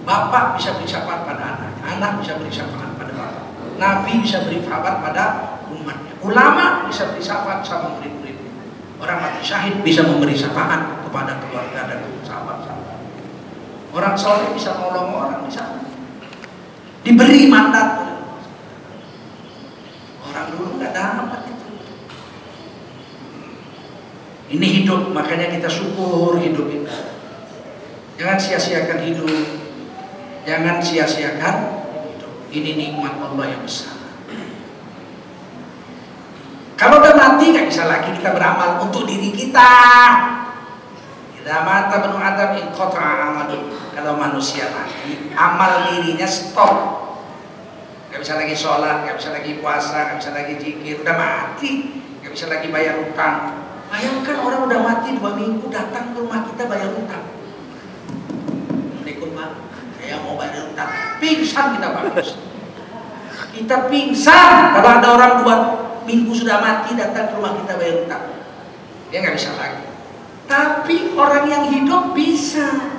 Bapak bisa beri syafaat pada anak, anak bisa beri syafaat pada bapak. Nabi bisa beri syafaat pada umatnya. Ulama bisa beri syafaat sama murid-muridnya. Orang mati syahid bisa memberi syafaat kepada keluarga dan sahabat-sahabat. Orang soleh bisa nolong orang di sana. Diberi mandat. Orang dulu nggak dapat itu. Ini hidup, makanya kita syukur hidup itu. Jangan sia-siakan hidup. Jangan sia-siakan hidup. Ini nikmat Allah yang besar. Kalau udah mati nggak bisa lagi kita beramal untuk diri kita. Mata penuh adab inqata'a amalu. Kalau manusia mati, amal dirinya stop. Gak bisa lagi sholat, gak bisa lagi puasa, gak bisa lagi zikir. Udah mati, gak bisa lagi bayar utang. Bayangkan orang udah mati 2 minggu datang ke rumah kita bayar utang. Assalamualaikum Pak, saya mau bayar utang. Pingsan kita Pak. Kita pingsan kalau ada orang 2 minggu sudah mati datang ke rumah kita bayar utang. Dia gak bisa lagi. Tapi orang yang hidup bisa.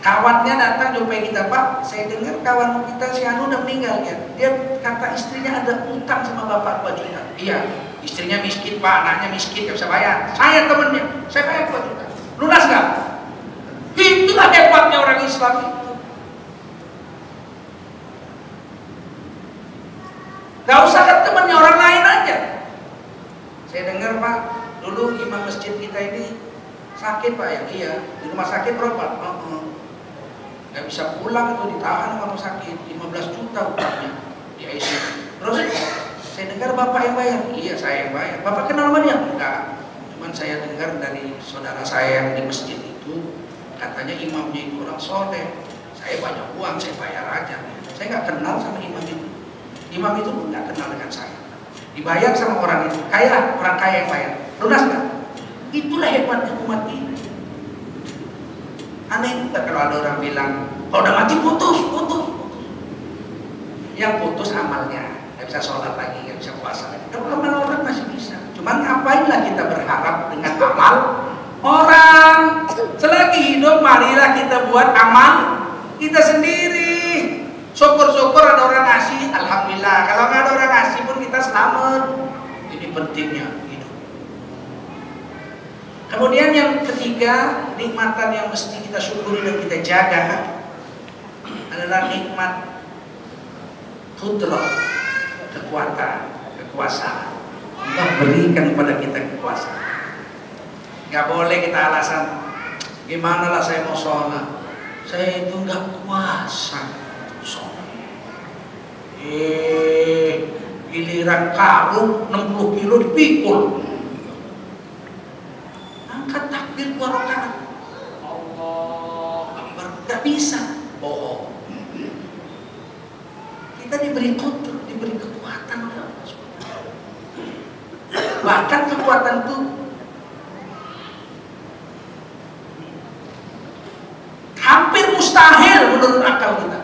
Kawannya datang jumpai kita, Pak, saya dengar kawan kita si Anu udah meninggal ya. Dia kata istrinya ada utang sama bapak 2 juta. Iya, istrinya miskin Pak, anaknya miskin, gak bisa bayar. Saya temennya, saya bayar 2 juta. Lunas gak? Itulah hebatnya orang Islam itu. Gak usah ke temannya, orang lain aja. Saya dengar Pak, dulu imam masjid kita ini sakit Pak ya, iya, di rumah sakit berobat. Gak bisa pulang itu, ditahan kalau sakit, 15 juta upahnya di ICU. Terus saya dengar Bapak yang bayar, iya saya yang bayar. Bapak kenal sama dia? Enggak, cuman saya dengar dari saudara saya yang di masjid itu, katanya imamnya itu orang soleh. Saya banyak uang, saya bayar aja. Saya nggak kenal sama imam itu. Imam itu pun nggak kenal dengan saya. Dibayar sama orang itu, kaya, orang kaya yang bayar. Lunas nggak? Itulah hebatnya umat ini. Aneh nggak kalau ada orang bilang, kalau udah mati putus. Yang putus amalnya, nggak bisa sholat lagi, nggak bisa puasa lagi. Kalau amal orang masih bisa. Cuman ngapainlah kita berharap dengan amal orang? Selagi hidup, marilah kita buat amal kita sendiri. Syukur-syukur ada orang ngasih, alhamdulillah. Kalau nggak ada orang ngasih pun kita selamat. Ini pentingnya hidup. Kemudian yang ketiga, nikmatan yang mesti kita syukuri dan kita jaga adalah nikmat qudrah, kekuatan, kekuasaan. Allah berikan kepada kita kekuasaan. Nggak boleh kita alasan, gimana lah saya mau sholat, saya itu nggak kuasa sholat. Giliran karung 60 kilo dipikul, angkat takbir 2 rakaat, Allah Akbar, nggak bisa, bohong. Kita diberi qudrah, diberi kekuatan. Bahkan kekuatan itu hampir mustahil menurut akal kita.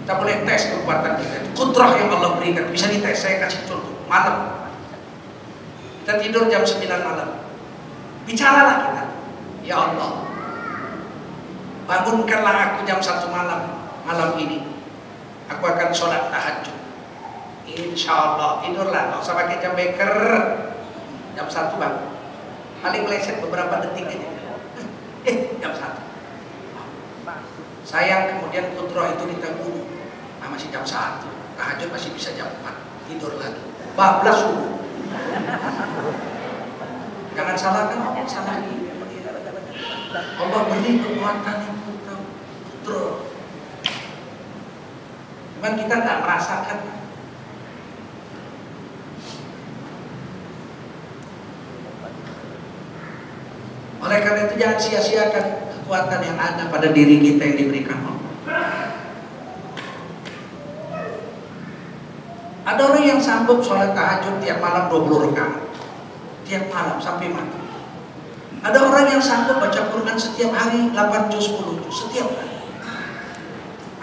Kita boleh tes kekuatan kita. Qudrah yang Allah berikan bisa dites. Saya kasih contoh. Malam kita tidur jam 9 malam, bicaralah kita, ya Allah, bangunkanlah aku jam 1 malam ini. Aku akan sholat tahajud. Insya Allah, tidurlah, nggak usah pakai jam beker. Jam 1 bangun. Paling meleset beberapa detik aja. Jam 1. Sayang kemudian qudrah itu ditanggung. Masih jam 1. Tahajud masih bisa jam 4. Tidur lagi. Bablas subuh. Jangan salahkan Allah, salahin. Allah beri kekuatan itu, qudrah. Cuman kita nggak merasakan. Oleh karena itu jangan sia-siakan kekuatan yang ada pada diri kita yang diberikan Allah. Ada orang yang sanggup sholat tahajud tiap malam 20 rakaat, tiap malam sampai mati. Ada orang yang sanggup baca Quran setiap hari 8 juz 10 juz setiap hari.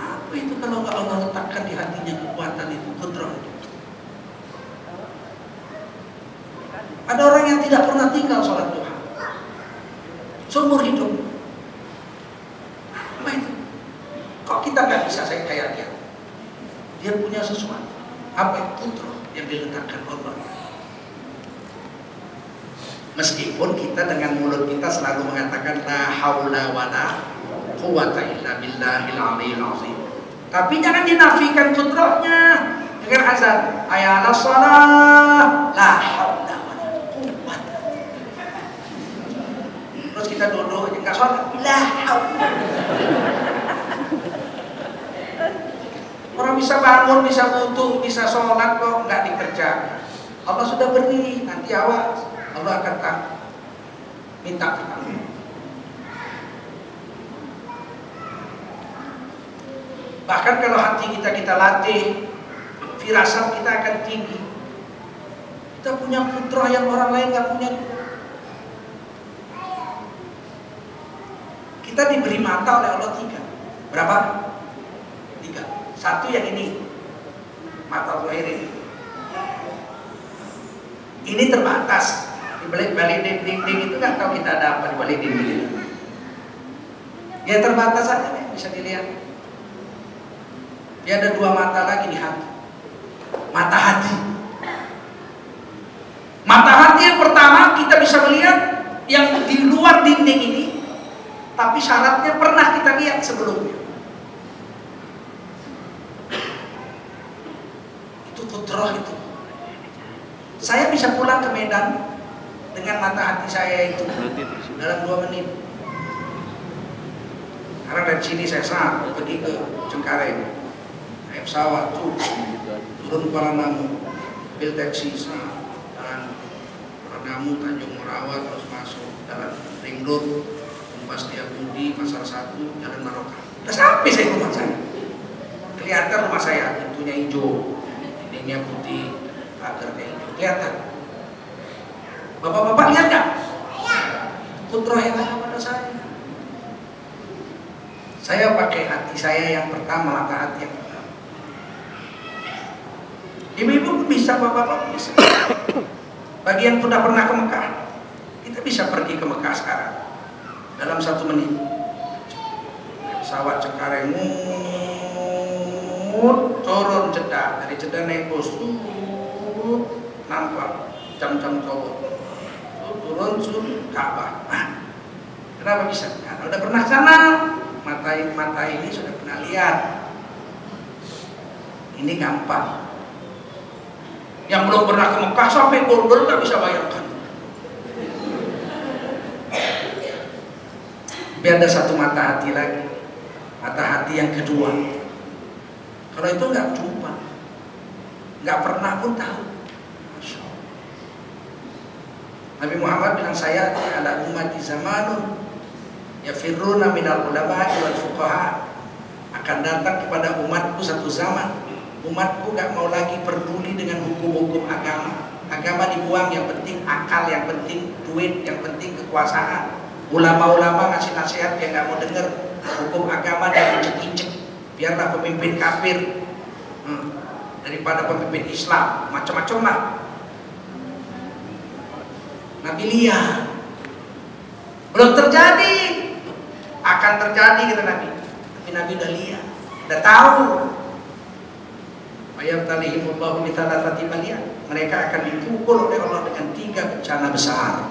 Apa itu kalau nggak Allah letakkan di hatinya kekuatan itu, qudrah itu? Ada orang yang tidak pernah tinggal sholat duha seumur hidup. Apa itu? Kok kita nggak bisa saya kayak dia? Dia punya sesuatu. Apa itu? Qudrah yang diletakkan Allah. Meskipun kita dengan mulut kita selalu mengatakan la haula wala quwata illa billahil aliyil azim, tapi jangan dinafikan qudrahnya dengan azan hayya 'alas shalah, la haula wala quwata. Terus kita duduk aja nggak sholat, la haula. Orang bisa bangun, bisa wudu, bisa sholat kok nggak dikerjakan. Allah sudah beri, nanti awas Allah akan minta kita. Bahkan kalau hati kita latih, firasat kita akan tinggi. Kita punya qudrah yang orang lain nggak punya. Kita diberi mata oleh Allah 3. Berapa? 3. 1 yang ini, mata zahir ini. Ini terbatas. Di balik dinding itu nggak tahu kita ada apa di balik dinding itu. Ya terbatas saja nih, bisa dilihat. Dia ada 2 mata lagi di hati. Mata hati. Mata hati yang pertama kita bisa melihat yang di luar dinding ini, tapi syaratnya pernah kita lihat sebelumnya. Kudrah itu. Saya bisa pulang ke Medan dengan mata hati saya itu dalam 2 menit. Karena dari sini saya pergi ke Cengkareng, naik pesawat tuh, turun Kuala Namu, bil taksi, jalan Kuala Namu, Tanjung Merawat, terus masuk jalan Ring Road, Tumpas Setiabudi, Pasar 1, Jalan Maroka. Udah sampai saya rumah saya. Kelihatan rumah saya, pintunya hijau, dindingnya putih, pagarnya hijau, kelihatan. Bapak-bapak lihat nggak? Kudrah yang ada pada saya. Saya pakai hati saya yang pertama, mata hati yang pertama. Ibu-ibu pun bisa, bapak-bapak bisa. Bagi yang sudah pernah ke Mekah, kita bisa pergi ke Mekah sekarang dalam 1 menit. Pesawat Cengkareng, turun Jeddah, dari Jeddah naik bus, nampak jam-jam cowok, turun Ka'bah. Nah, kenapa bisa? Karena udah pernah sana, mata ini sudah pernah lihat. Ini gampang. Yang belum pernah ke Mekah sampai Golden nggak bisa bayangkan. Tapi ada satu mata hati lagi, mata hati yang kedua. Kalau itu nggak jumpa, nggak pernah pun tahu. Masya Allah. Nabi Muhammad bilang, saya ada umat di zamanun yafirruna minal ulama wal fuqaha. Akan datang kepada umatku satu zaman, umatku gak mau lagi peduli dengan hukum-hukum agama. Agama dibuang, yang penting akal, yang penting duit, yang penting kekuasaan. Ulama-ulama ngasih nasihat dia gak mau dengar. Hukum agama dia injek-injek. Biarlah pemimpin kafir daripada pemimpin Islam, macam-macam lah. Nabi lihat belum terjadi, akan terjadi kata Nabi. Tapi Nabi udah lihat, udah tahu. Wayabtalihimullahu bithalathati baliyah. Mereka akan dipukul oleh Allah dengan 3 bencana besar.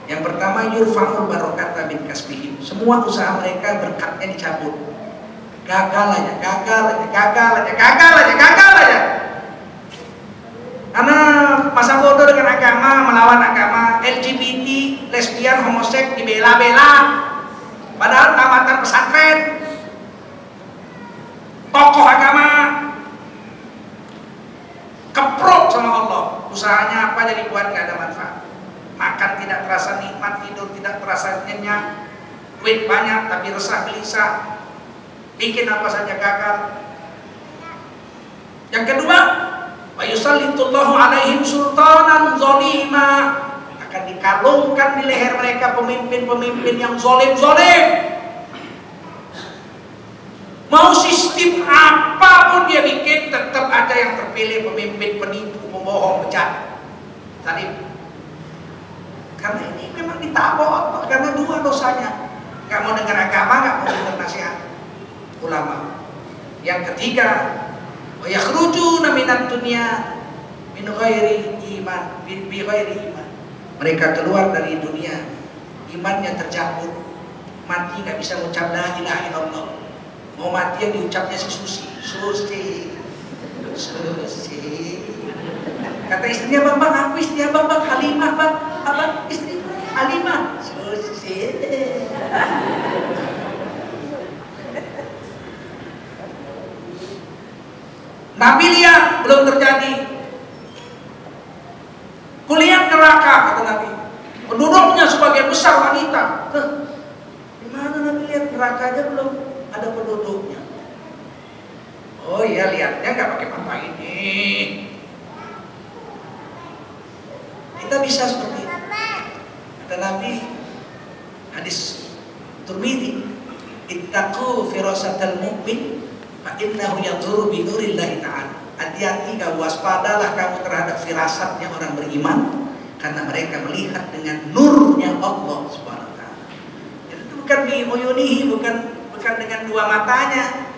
Yang pertama, yurfa'ul barokata bin kasbihim. Semua usaha mereka berkatnya dicabut. Gagal aja. Karena masa bodoh dengan agama, melawan agama, LGBT, lesbian, homoseks dibela-bela. Padahal tamatan pesantren, tokoh agama, keprok sama Allah. Usahanya apa jadi buat nggak ada manfaat. Makan tidak terasa nikmat, tidur tidak terasa nyenyak, duit banyak tapi resah gelisah, bikin apa saja gagal. Yang kedua, wa yusallitullahu alaihim sultanan zalima. Akan dikalungkan di leher mereka pemimpin-pemimpin yang zalim-zalim. Mau sistem apapun dia bikin, tetap ada yang terpilih pemimpin penipu, pembohong, bejat, zalim. Karena ini memang ditabok, karena 2 dosanya. Gak mau dengar agama, gak mau dengar nasihat ulama. Yang ketiga, wa yakhrujuna minad dunya min ghairi iman, bi ghairi iman. Mereka keluar dari dunia, imannya tercabut, mati gak bisa mengucap la ilaha illallah. Mau mati yang diucapnya si Susi. Kata istrinya, Bang, aku istrinya Bang, Halimah, Bang. Apa istri Halimah? Susi. Nabi lihat belum terjadi. Kulihat neraka, kata Nabi. Penduduknya sebagian besar wanita. Gimana Nabi lihat neraka aja belum ada penduduknya? Oh iya, lihatnya nggak pakai mata ini. Kita bisa seperti itu. Kata Nabi, hadis Tirmidzi, ittaqu firasatal mu'min fa innahu yadhuru bi nurillahi ta'ala. Hati-hati, kamu waspadalah kamu terhadap firasatnya orang beriman, karena mereka melihat dengan nurnya Allah Subhanahu wa taala. Jadi itu bukan bi uyunihi, bukan dengan 2 matanya,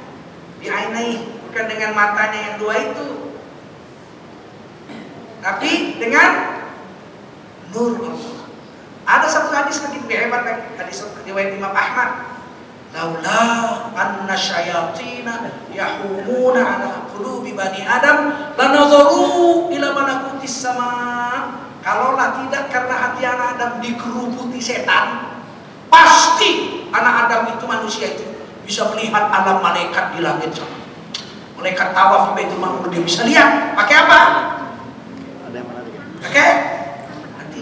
bi ainai, bukan dengan matanya yang 2 itu, tapi dengan nur Allah. Ada satu hadis lagi lebih hebat lagi, hadis riwayat Imam Ahmad. laula anna syayatina yahumuna ala qulubi bani Adam lanadharu ila malakutis sama. Kalaulah tidak karena hati anak Adam dikerubuti setan, pasti anak Adam itu, manusia itu bisa melihat alam malaikat di langit sana. Malaikat tawaf di Baitul Ma'mur dia bisa lihat. Pakai apa? Ada yang menarik. Pakai hati.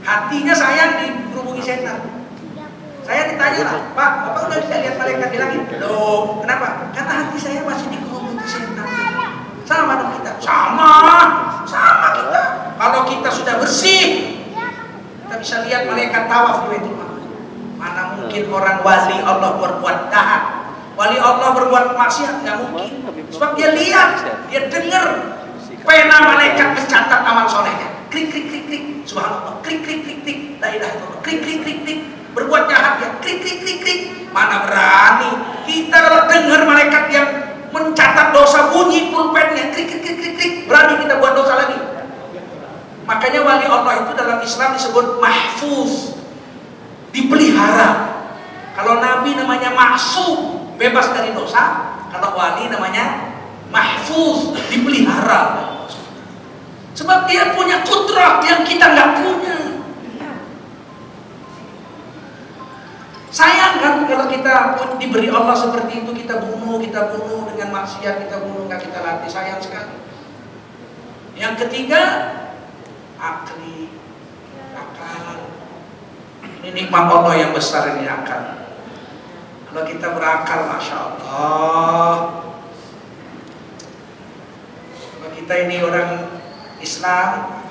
Hatinya sayang dikerubuti setan. Saya ditanya lah, Pak, Bapak udah bisa lihat malaikat di langit? Loh, kenapa? Karena hati saya masih dikerubuti setan. Sama dong kita. Sama kita. Kalau kita sudah bersih, kita bisa lihat malaikat tawaf di Baitul Ma'mur. Mana mungkin orang wali Allah berbuat jahat, wali Allah berbuat maksiat? Nggak mungkin. Sebab dia lihat, dia dengar pena malaikat mencatat amal solehnya. Klik klik klik klik. Subhanallah. Klik klik klik klik. La ilaha illallah. Klik klik klik klik. Berbuat jahat ya. Klik klik klik klik. Mana berani kita kalau dengar malaikat yang mencatat dosa bunyi pulpennya. Klik klik klik klik klik. Berani kita buat dosa lagi. Makanya wali Allah itu dalam Islam disebut mahfuz, dipelihara. Kalau Nabi namanya maksum, bebas dari dosa. Kalau wali namanya mahfuz, dipelihara. Sebab dia punya kudrah yang kita nggak punya. Sayang kan kalau kita diberi Allah seperti itu, kita bunuh dengan maksiat, kita bunuh nggak kita latih. Sayang sekali. Yang ketiga, akal. Ini nikmat Allah yang besar, ini akal. Kalau kita berakal, Masya Allah. Kalau kita ini orang Islam,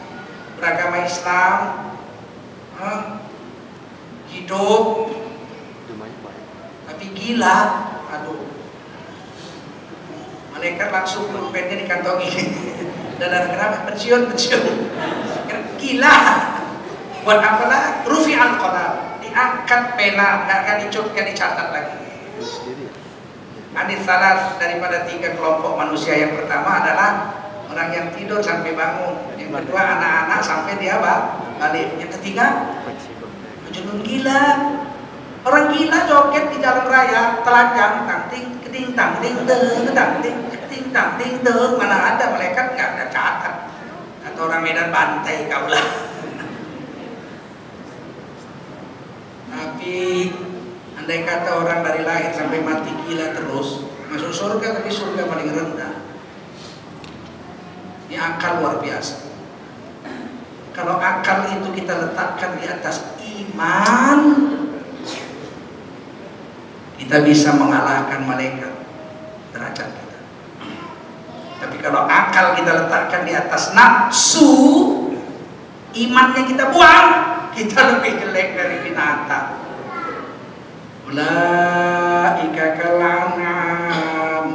beragama Islam, hidup, tapi gila, aduh. Malaikat langsung pulpennya dikantongi. Dan kenapa? Pensiun. Gila. Buat apalah? Rufi al-qalam, diangkat pena, nggak akan dicatat lagi. Hadis salah daripada 3 kelompok manusia. Yang pertama adalah orang yang tidur sampai bangun. Yang kedua anak-anak sampai dia balik. Yang ketiga majnun gila. Orang gila joget di jalan raya, telanjang, tang-ting, keting, tang-ting, keting, tang-ting, mana ada malaikat, nggak ada catat. Kata orang Medan, bantai kaulah. Tapi andai kata orang dari lahir sampai mati gila terus, masuk surga, tapi surga paling rendah. Ini akal luar biasa. Kalau akal itu kita letakkan di atas iman, kita bisa mengalahkan malaikat derajat kita. Tapi kalau akal kita letakkan di atas nafsu, imannya kita buang, kita lebih jelek dari binatang. Ulaika kal an'am,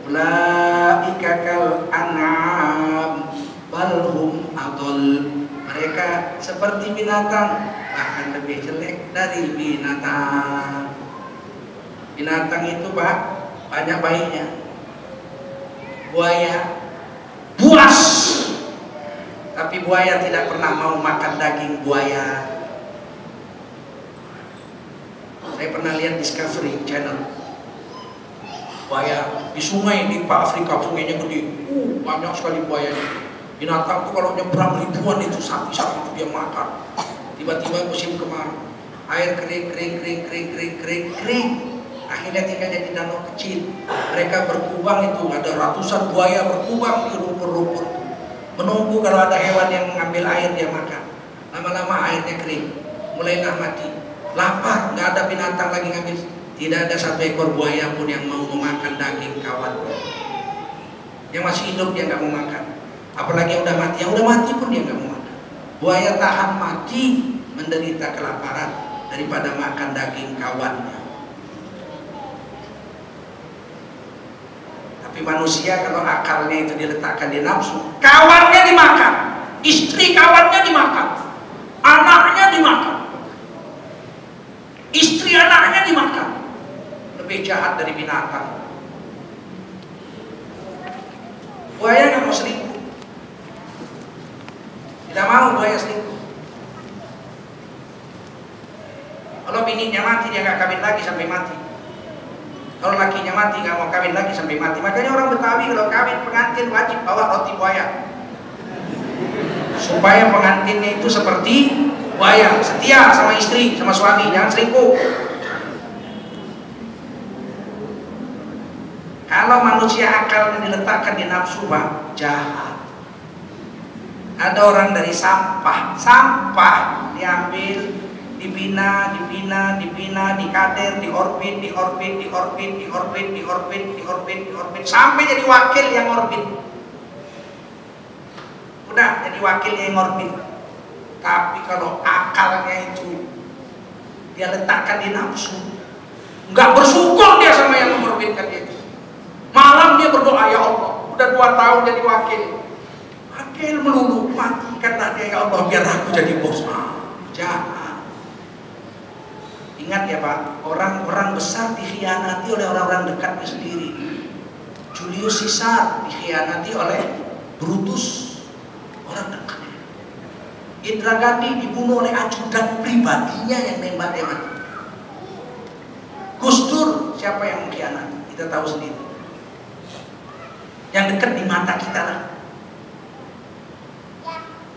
ulaika kal an'am, bal hum adall. Mereka seperti binatang, bahkan lebih jelek dari binatang. Binatang itu Pak, banyak baiknya. Buaya, buas. Tapi buaya tidak pernah mau makan daging buaya. Saya pernah lihat Discovery Channel. Buaya di sungai di Afrika, sungainya gede. Banyak sekali buayanya. Binatang itu kalau nyebrang ribuan itu sapi-sapi itu dia makan. Tiba-tiba musim kemarau, air kering. Akhirnya tinggal jadi danau kecil. Mereka berkubang itu, ada ratusan buaya berkubang di lumpur-lumpur. Menunggu kalau ada hewan yang mengambil air dia makan. Lama-lama airnya kering, mulailah mati. Lapar, nggak ada binatang lagi ngambil. Tidak ada satu ekor buaya pun yang mau memakan daging kawannya. Yang masih hidup dia nggak mau makan. Apalagi yang udah mati pun dia nggak mau makan. Buaya tahan mati menderita kelaparan daripada makan daging kawannya. Tapi manusia kalau akalnya itu diletakkan di nafsu, kawannya dimakan, istri kawannya dimakan, anaknya dimakan, istri anaknya dimakan. Lebih jahat dari binatang. Buaya nggak mau selingkuh, tidak mau buaya selingkuh. Kalau bininya mati dia nggak kawin lagi sampai mati. Kalau lakinya mati nggak mau kawin lagi sampai mati. Makanya orang Betawi kalau kawin pengantin wajib bawa roti buaya, supaya pengantinnya itu seperti buaya, setia sama istri, sama suami, jangan selingkuh. Kalau manusia akalnya diletakkan di nafsu, Pak, jahat. Ada orang dari sampah diambil, dibina, dikader, diorbit, sampai jadi wakil yang orbit. Udah jadi wakil yang orbit. Tapi kalau akalnya itu dia letakkan di nafsu, nggak bersyukur dia sama yang mengorbitkan dia. Malam dia berdoa, ya Allah, udah 2 tahun jadi wakil melulu, matikanlah dia ya Allah biar aku jadi bos. Jahat. Ingat ya Pak, orang-orang besar dikhianati oleh orang-orang dekatnya sendiri. Julius Caesar dikhianati oleh Brutus, orang dekat. Indra Gandhi dibunuh oleh ajudan pribadinya yang nembak dia mati. Gus Dur siapa yang mengkhianati? Kita tahu sendiri. Yang dekat di mata kita lah.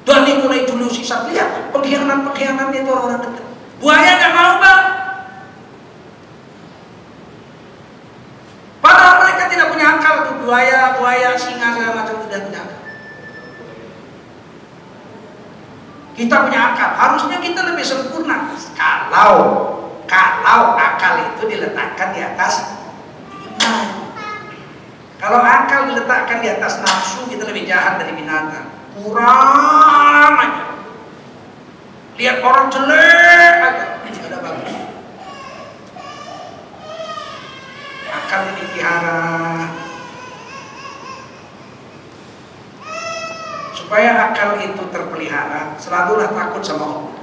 Dari mulai Julius Caesar, lihat pengkhianat itu orang-orang dekat. Buaya nggak mau Pak. Padahal mereka tidak punya akal tuh, buaya, singa segala macam tidak punya akal. Kita punya akal, harusnya kita lebih sempurna. Kalau akal itu diletakkan di atas iman. Kalau akal diletakkan di atas nafsu, kita lebih jahat dari binatang. Kurang aja. Lihat orang jelek aja, ada bagus. Akal ini dipelihara supaya akal itu terpelihara. Selalulah takut sama Allah.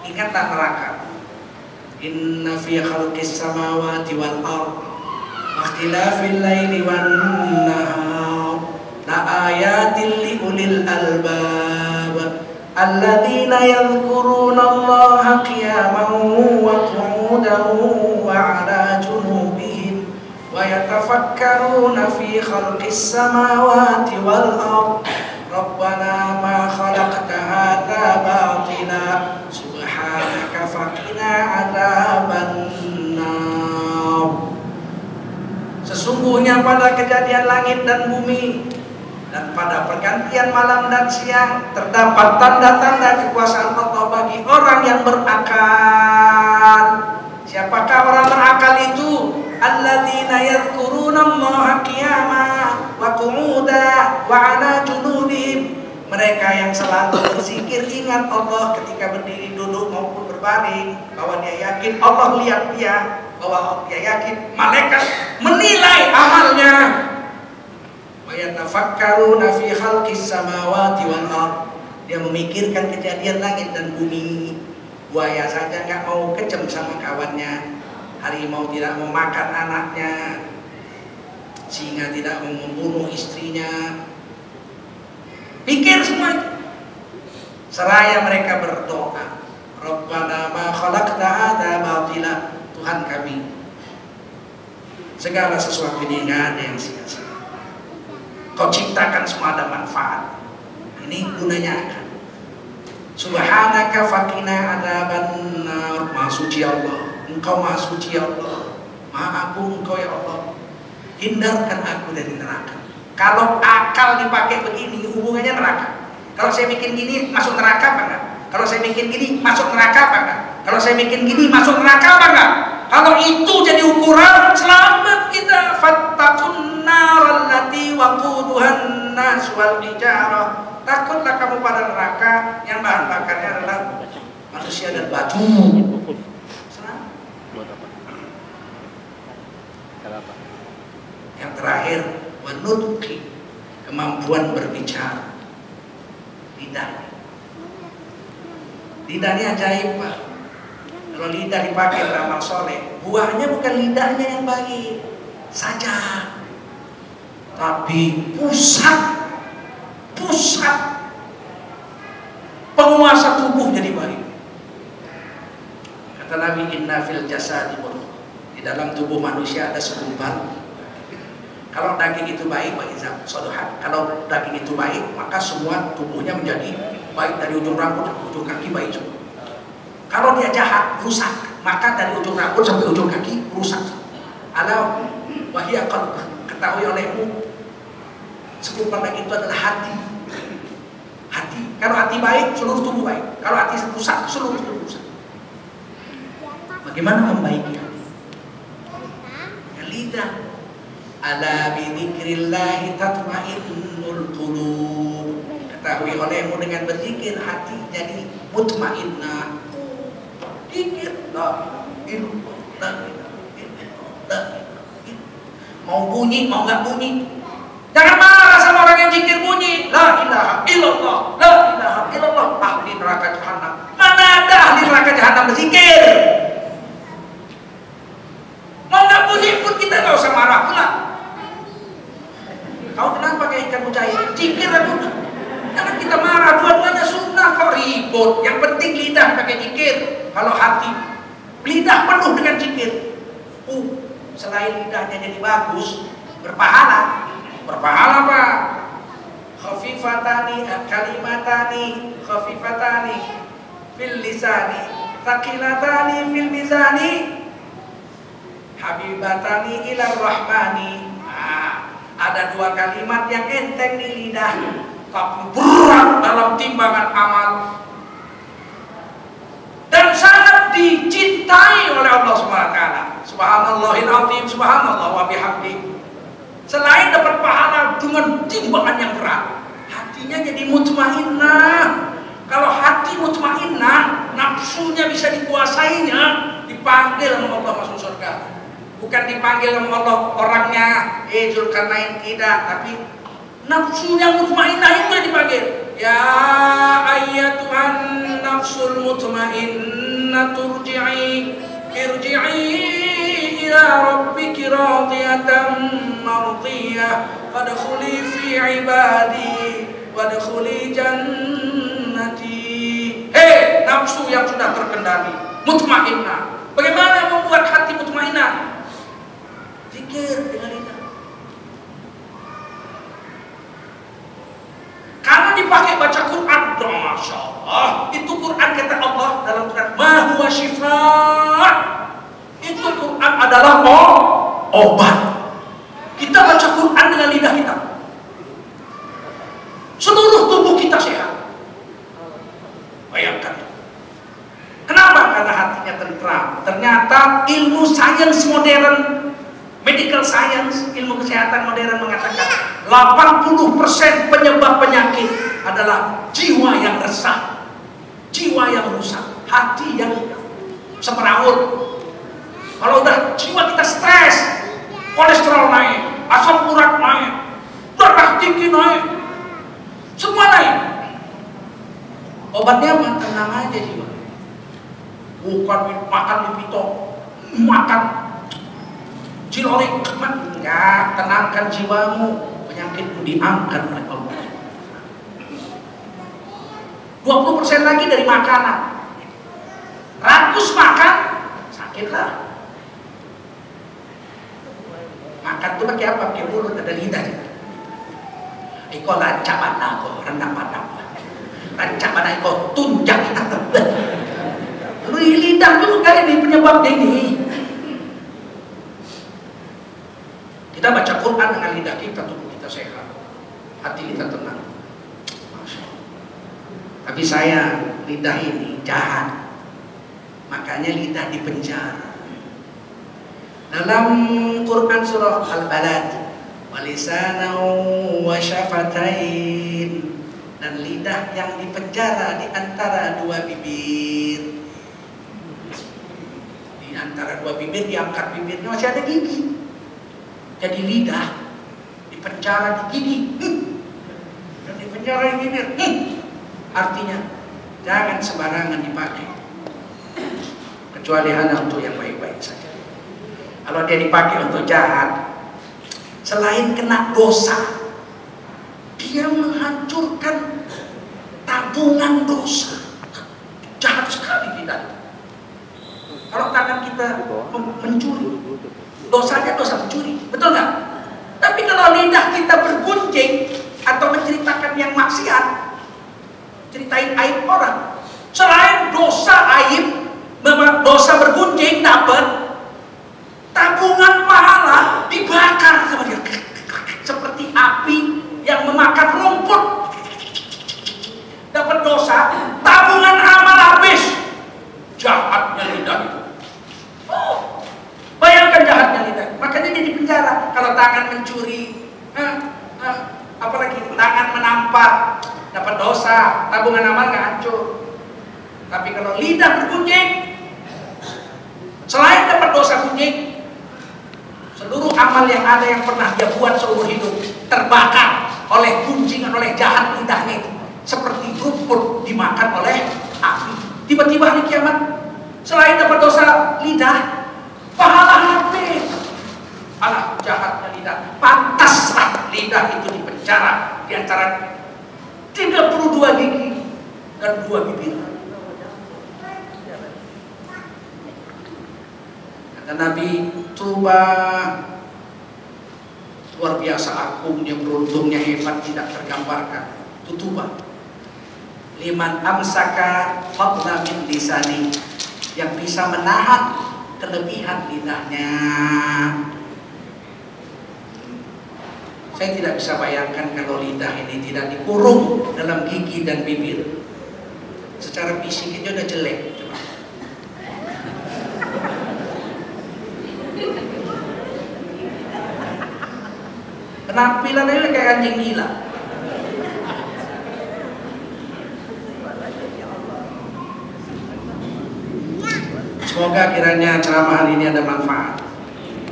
Ingatlah neraka. Inna fi khalqis samawati wal ardh wa ikhtilafil laili wan nahar la ayatin li ulil albab alladzina yadhkuruna Allaha qiyaman wa qu'udan wa 'ala junubihim wa yatafakkaruna fi khalqis samawati wal ardh Rabbana ma khalaqta hadza batila subhanaka faqina 'adzabannar. Sesungguhnya pada kejadian langit dan bumi dan pada pergantian malam dan siang terdapat tanda-tanda kekuasaan Allah bagi orang yang berakal. Siapakah orang berakal itu? Alladzina yadhkuruna Allaha qiyaman wa qu'udan wa 'ala junubihim. Mereka yang selalu berzikir, ingat Allah ketika berdiri, duduk maupun berbaring, bahwa dia yakin Allah lihat dia, bahwa dia yakin malaikat menilai amalnya. Wa yatafakkaruna fi khalqis samawati wal ardh. Dia memikirkan kejadian langit dan bumi. Buaya saja nggak mau kejem sama kawannya, harimau tidak mau makan anaknya, singa tidak mau membunuh istrinya. Pikir semua itu. Seraya mereka berdoa, Rabbana ma khalaqta hadza batila. Tuhan kami, segala sesuatu ini nggak ada yang sia-sia. Kau ciptakan semua ada manfaat. Ini gunanya akan. Subhanaka faqina adzabannar. Maha suci Allah, Engkau maha suci Allah, maha agung Engkau ya Allah. Hindarkan aku dari neraka. Kalau akal dipakai begini, hubungannya neraka. Kalau saya bikin gini, masuk neraka apa enggak? Kalau saya bikin gini, masuk neraka apa enggak? Kalau saya bikin gini, masuk neraka apa enggak? Kalau itu jadi ukuran, selamat kita. Fattaqun nar allati waquduhan nas wal hijarah. Takutlah kamu pada neraka yang bahan bakarnya adalah manusia dan batu. Yang terakhir, wanutqi, kemampuan berbicara. Lidahnya. Lidahnya ajaib Pak. Kalau lidah dipakai beramal soleh, buahnya bukan lidahnya yang baik saja, tapi pusat penguasa tubuh jadi baik. Kata Nabi, inna fil jasadi mudghah. Di dalam tubuh manusia ada segumpal. Kalau daging itu baik, sodohan. Kalau daging itu baik, maka semua tubuhnya menjadi baik, dari ujung rambut sampai ujung kaki baik semua. Kalau dia jahat, rusak, maka dari ujung rambut sampai ujung kaki rusak. Ala wahya qalb, ketahui olehmu, segumpal daging itu adalah hati. Hati. Kalau hati baik, seluruh tubuh baik. Kalau hati rusak, seluruh tubuh rusak. Bagaimana membaiki hati? Dengan lidah. Ala bidzikrillahi tatma'innul qulub. Ketahui olehmu dengan berzikir hati jadi mutmainnah. Zikir la ilaha illallah. Mau bunyi mau nggak bunyi, jangan marah sama orang yang zikir bunyi. La ilaha illallah, la ilaha illallah. Ahli neraka jahanam. Mana ada ahli neraka jahanam berzikir? Mau nggak bunyi pun kita nggak usah marah pula. Kau kenapa kayak ikan mujair? Zikir aku. Jangan kita marah, dua-duanya sunnah kok ribut. Yang penting lidah pakai zikir. Kalau hati, lidah penuh dengan zikir. Selain lidahnya jadi bagus, berpahala. Berpahala apa? Khafifatani kalimatani khafifatani fil lisani thaqilatani fil mizani habibatani ila rahmani. Ada dua kalimat yang enteng di lidah, tapi berat dalam timbangan amal dan sangat dicintai oleh Allah SWT. Subhanallahil azim, subhanallah wa bihamdi. Selain dapat pahala dengan timbangan yang berat, hatinya jadi mutmainnah. Kalau hati mutmainnah, nafsunya bisa dikuasainya, dipanggil sama Allah masuk surga. Bukan dipanggil sama Allah orangnya, Zulkarnain, tidak, tapi nafsunya mutmainnah itu yang dipanggil. Ya ayyatuhan nafsul mutmainnah irji'i ila rabbiki radiyatan mardiyah fadkhuli fi ibadi wadkhuli jannati. Hei nafsu yang sudah terkendali, mutmainnah. Bagaimana membuat hati mutmainnah? Zikir dengan lidah. Kalau dipakai baca Quran, masya Allah, itu Quran kata Allah dalam Quran, ma huwa shifa. Itu Quran adalah obat. Kita baca Quran dengan lidah kita, seluruh tubuh kita sehat. Bayangkan. Kenapa? Karena hatinya tentram. Ternyata ilmu sains modern, medical science, ilmu kesehatan modern mengatakan 80% penyebab penyakit adalah jiwa yang resah, jiwa yang rusak, hati yang semeraut. Kalau udah jiwa kita stres, kolesterol naik, asam urat naik, darah tinggi naik, semua naik. Obatnya apa? Tenang aja jiwa. Bukan makan lipito, makan cilori, enggak, tenangkan jiwamu, penyakitmu diangkat oleh Allah. 20% lagi dari makanan. Rakus makan, sakitlah. Makan itu pakai apa? Pakai mulut, ada lidah. Iko lancap anak kok, rendah pada. Lancap anak iko tunjang. Lidah juga ini penyebabnya ini. Kita baca Quran dengan lidah kita, tubuh kita sehat, hati kita tenang. Masya Allah. Tapi saya lidah ini jahat, makanya lidah dipenjara. Dalam Quran surah Al-Balad, walisanan wa syafatain, dan lidah yang dipenjara di antara dua bibir. Di antara dua bibir diangkat bibirnya masih ada gigi. Jadi lidah dipenjara di gigi, dan dipenjara di bibir. Artinya jangan sembarangan dipakai, kecuali hanya untuk yang baik-baik saja. Kalau dia dipakai untuk jahat, selain kena dosa, dia menghancurkan tabungan dosa. Jahat sekali lidah. Kalau tangan kita mencuri, dosanya dosa mencuri, betul nggak? Tapi kalau lidah kita bergunjing atau menceritakan yang maksiat, ceritain aib orang, selain dosa aib, dosa bergunjing dapat tabungan pahala dibakar seperti api yang memakan rumput. Dapat dosa, tabungan amal habis. Jahatnya lidah itu. Oh, bayangkan jahatnya lidah. Makanya dia di penjara. Kalau tangan mencuri, apalagi tangan menampar, dapat dosa, tabungan amal nggak hancur. Tapi kalau lidah bergunjing, selain dapat dosa gunjing, seluruh amal yang ada yang pernah dia buat seumur hidup terbakar oleh gunjingan, oleh jahat lidahnya itu, seperti rumput dimakan oleh api. Tiba-tiba hari kiamat, selain dapat dosa lidah, pahala habis. Alah, jahatnya lidah. Pantaslah lidah itu dipenjara di antara 32 gigi dan 2 bibir. Kata Nabi, tuba, luar biasa agungnya, beruntungnya, hebat, tidak tergambarkan. Tutuba liman amsaka fadla min lisani, yang bisa menahan kelebihan lidahnya. Saya tidak bisa bayangkan kalau lidah ini tidak dikurung dalam gigi dan bibir. Secara fisik aja udah jelek. Coba. Penampilannya kayak anjing gila. Semoga kiranya ceramah hari ini ada manfaat.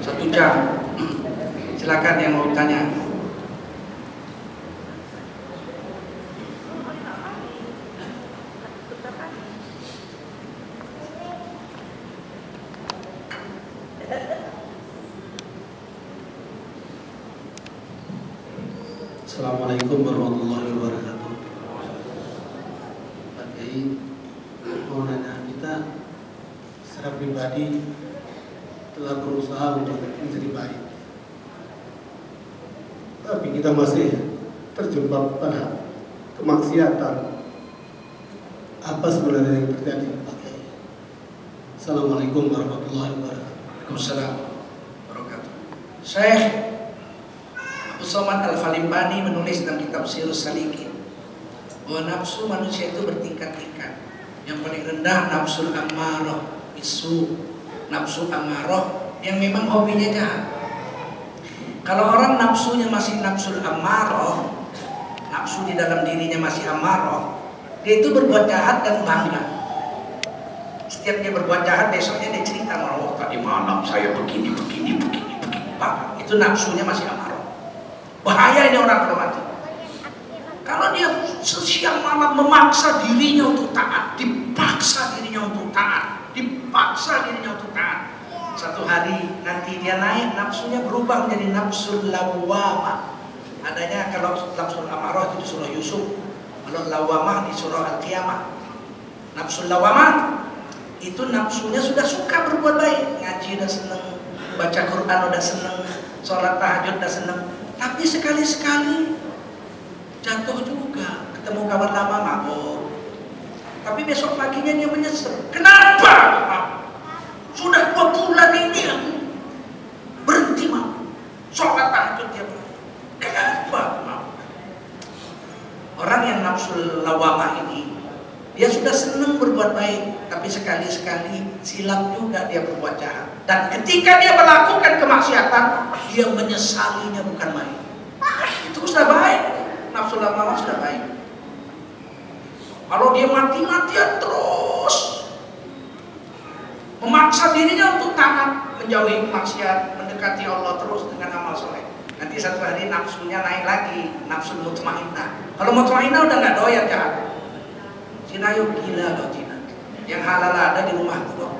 1 jam. Silakan yang mau tanya. Assalamualaikum warahmatullahi wabarakatuh. Pak Kiai, mau nanya, kita secara pribadi telah berusaha untuk menjadi baik, tapi kita masih terjebak pada kemaksiatan. Apa sebenarnya yang terjadi, Pak Kiai? Assalamualaikum warahmatullahi wabarakatuh. Waalaikumsalam warahmatullahi wabarakatuh. Syekh Abu Somad Al-Falimbani menulis dalam kitab Sirus Salikin bahwa nafsu manusia itu bertingkat-tingkat. Yang paling rendah nafsul ammarah bisu, nafsu ammarah yang memang hobinya jahat. Kalau orang nafsunya masih nafsul ammarah, nafsu di dalam dirinya masih ammarah, dia itu berbuat jahat dan bangga. Setiap dia berbuat jahat, besoknya dia cerita, oh tadi malam saya begini. Pak, itu nafsunya masih ammarah. Bahaya ini orang kalau mati. Kalau dia siang malam memaksa dirinya untuk taat, dipaksa dirinya untuk taat, satu hari nanti dia naik, nafsunya berubah menjadi nafsul lawwamah. Adanya kalau nafsul amarah itu di surah Yusuf, kalau lawwamah di surah Al-Qiyamah. Nafsul lawwamah itu nafsunya sudah suka berbuat baik, ngaji udah seneng, baca Quran udah seneng, sholat tahajud udah seneng. Tapi sekali-sekali jatuh juga, ketemu kawan lama mabuk. Tapi besok paginya dia menyesal. Kenapa? Sudah 2 bulan ini aku berhenti mabuk, sholat tahajud tiap hari. Kenapa? Orang yang nafsul lawamah ini, dia sudah senang berbuat baik, tapi sekali-sekali silap juga dia berbuat jahat. Dan ketika dia melakukan kemaksiatan, dia menyesalinya bukan main. Itu sudah baik, nafsu lawamah sudah baik. Kalau dia mati-matian terus memaksa dirinya untuk taat, menjauhi maksiat, mendekati Allah terus dengan amal soleh, nanti satu hari nafsunya naik lagi, nafsu mutmainnah. Kalau mutmainnah udah nggak doyan jahat. Cina yuk gila loh Cina, yang halal ada di rumah tuh.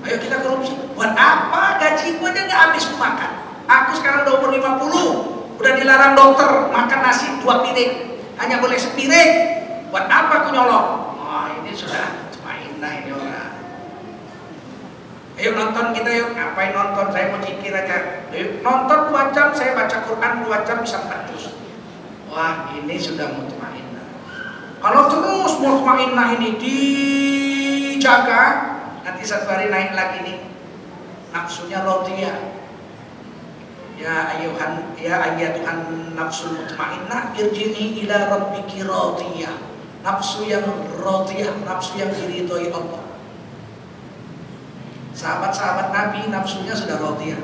Ayo kita korupsi. Buat apa? Gaji gue aja nggak habis makan. Aku sekarang udah umur 50, udah dilarang dokter makan nasi 2 piring, hanya boleh sepiring. Buat apa aku nyolong? Oh ini sudah mainlah ini orang. Ayo nonton kita yuk. Ngapain nonton? Saya mau zikir aja. Ayo nonton 2 jam, saya baca Quran 2 jam bisa 4 juz. Wah, ini sudah mutmainnah. Kalau terus mutmainnah ini dijaga, nanti satu hari naik lagi nih nafsunya radiyah. Ya ayyatuhan nafsul mutmainnah irji'i ila rabbiki radiyah. Nafsu yang radiyah, nafsu yang diridhoi Allah. Sahabat-sahabat Nabi nafsunya sudah radiyah.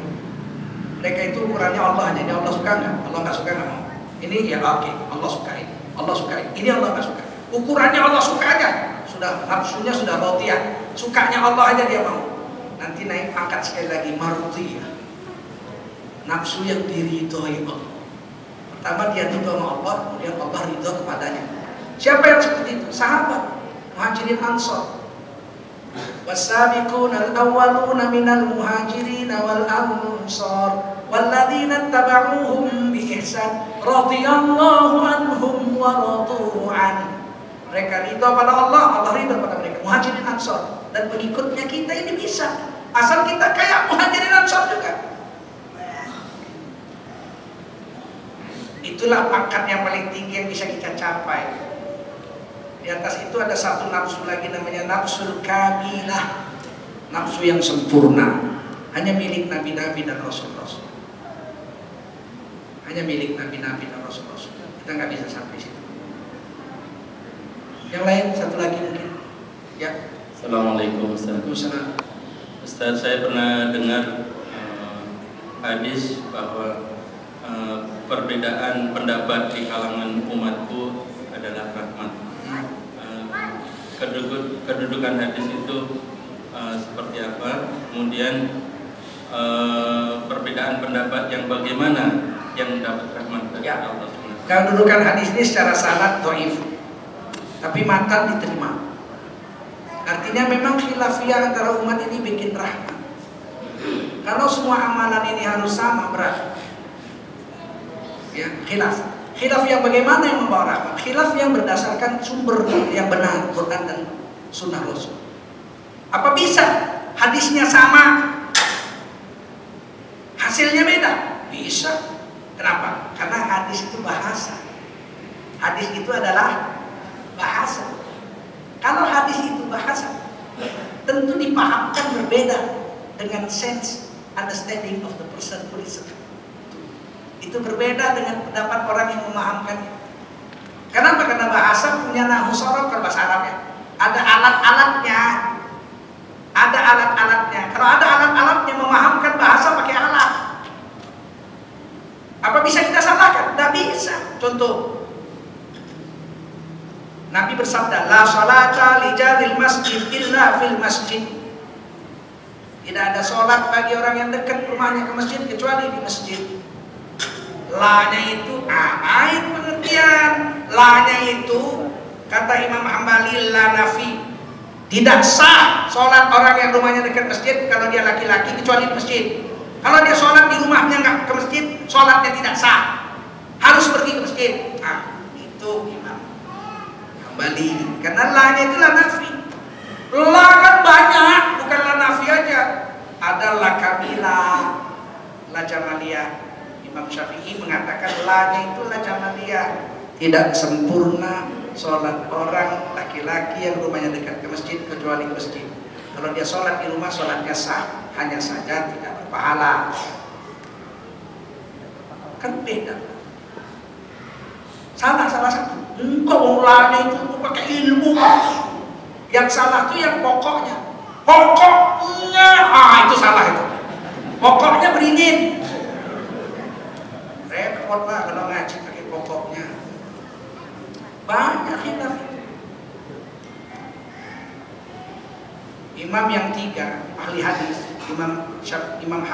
Mereka itu ukurannya Allah aja. Ini Allah suka nggak? Allah nggak suka nggak mau. Ini ya oke, Allah suka ini. Allah suka ini. Ini Allah nggak suka. Ukurannya Allah suka aja. Sudah nafsunya sudah radiyah. Sukanya Allah aja dia mau. Nanti naik pangkat sekali lagi mardiyah. Nafsu yang diridhoi Allah. Pertama dia ridho sama Allah, kemudian Allah ridho kepadanya. Siapa yang seperti itu? Sahabat, Muhajirin Ansor. Wasabiquna al-awwaluna minal muhajirin wal ansar walladzina tabauhum bi ihsan radhiyallahu anhum wa radu an. Mereka ridho pada Allah, Allah ridho pada mereka. Muhajirin Ansar dan pengikutnya kita ini bisa. Asal kita kayak Muhajirin Ansar juga. Itulah pangkat yang paling tinggi yang bisa kita capai. Di atas itu ada satu nafsu lagi namanya nafsul kamilah. Nafsu yang sempurna. Hanya milik nabi-nabi dan rasul-rasul. Hanya milik nabi-nabi dan rasul-rasul. Kita nggak bisa sampai situ. Yang lain satu lagi mungkin. Ya. Assalamualaikum Ustaz. Waalaikumsalam. Ustaz, saya pernah dengar hadis bahwa perbedaan pendapat di kalangan umatku adalah rahmat. Kedudukan hadis itu seperti apa? Kemudian perbedaan pendapat yang bagaimana yang dapat rahmat dari Allah SWT? Kedudukan hadis ini secara sanad dhaif, tapi matan diterima. Artinya memang khilafiyah antara umat ini bikin rahmat. Kalau semua amalan ini harus sama berat. Ya, khilaf yang bagaimana yang membawa rahmat? Khilaf yang berdasarkan sumber yang benar, Quran dan Sunnah Rasul. Apa bisa hadisnya sama, hasilnya beda? Bisa. Kenapa? Karena hadis itu bahasa. Hadis itu adalah bahasa. Kalau hadis itu bahasa, tentu dipahamkan berbeda dengan sense, understanding of the person who listens. Itu berbeda dengan pendapat orang yang memahamkannya. Kenapa? Karena bahasa punya nahu sorof, kalau bahasa Arab ya. Ada alat-alatnya. Ada alat-alatnya. Kalau ada alat-alatnya memahamkan bahasa pakai alat. Apa bisa kita salahkan? Tidak bisa. Contoh. Nabi bersabda, la sholata li jaril masjid illa fil masjid. Tidak ada sholat bagi orang yang dekat rumahnya ke masjid kecuali di masjid. La-nya itu ain pengertian. La-nya itu kata Imam Hambali la nafi. Tidak sah sholat orang yang rumahnya dekat masjid kalau dia laki-laki kecuali di masjid. Kalau dia sholat di rumahnya nggak ke masjid, sholatnya tidak sah. Harus pergi ke masjid. Nah, itu Imam Hambali. Karena la-nya itu la nafi. La kan banyak, bukan la nafi aja. Ada la kamilah, la jamaliyah. Imam Syafi'i mengatakan la-nya itu la jamaliyah, tidak sempurna sholat orang laki-laki yang rumahnya dekat ke masjid kecuali ke masjid. Kalau dia sholat di rumah, sholatnya sah, hanya saja tidak berpahala. Kan beda. Salah satu. Engkau la-nya itu pakai ilmu. Yang salah itu yang pokoknya. Pokoknya, itu salah itu. Pokoknya beringin. Repot lah kalau ngaji pakai pokoknya. Banyak khilaf itu. Imam yang tiga, ahli hadis, Imam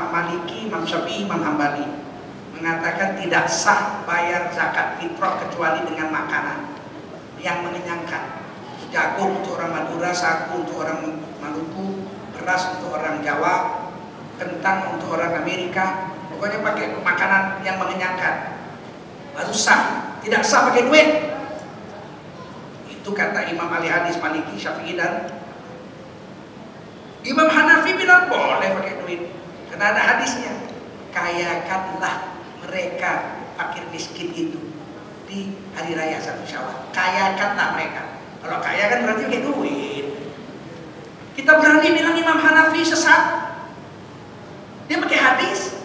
Maliki, Imam Syafi'i, Imam Hambali, mengatakan tidak sah bayar zakat fitrah kecuali dengan makanan yang mengenyangkan. Jagung untuk orang Madura, sagu untuk orang Maluku, beras untuk orang Jawa, kentang untuk orang Amerika. Pokoknya pakai makanan yang mengenyangkan baru sah. Tidak sah pakai duit. Itu kata Imam ahli hadis Maliki, Syafi'i dan Imam Hanafi bilang boleh pakai duit, karena ada hadisnya. Kayakanlah mereka fakir miskin itu di hari raya 1 Syawal. Kayakanlah mereka. Kalau kaya kan berarti pakai duit. Kita berani bilang Imam Hanafi sesat. Dia pakai hadis.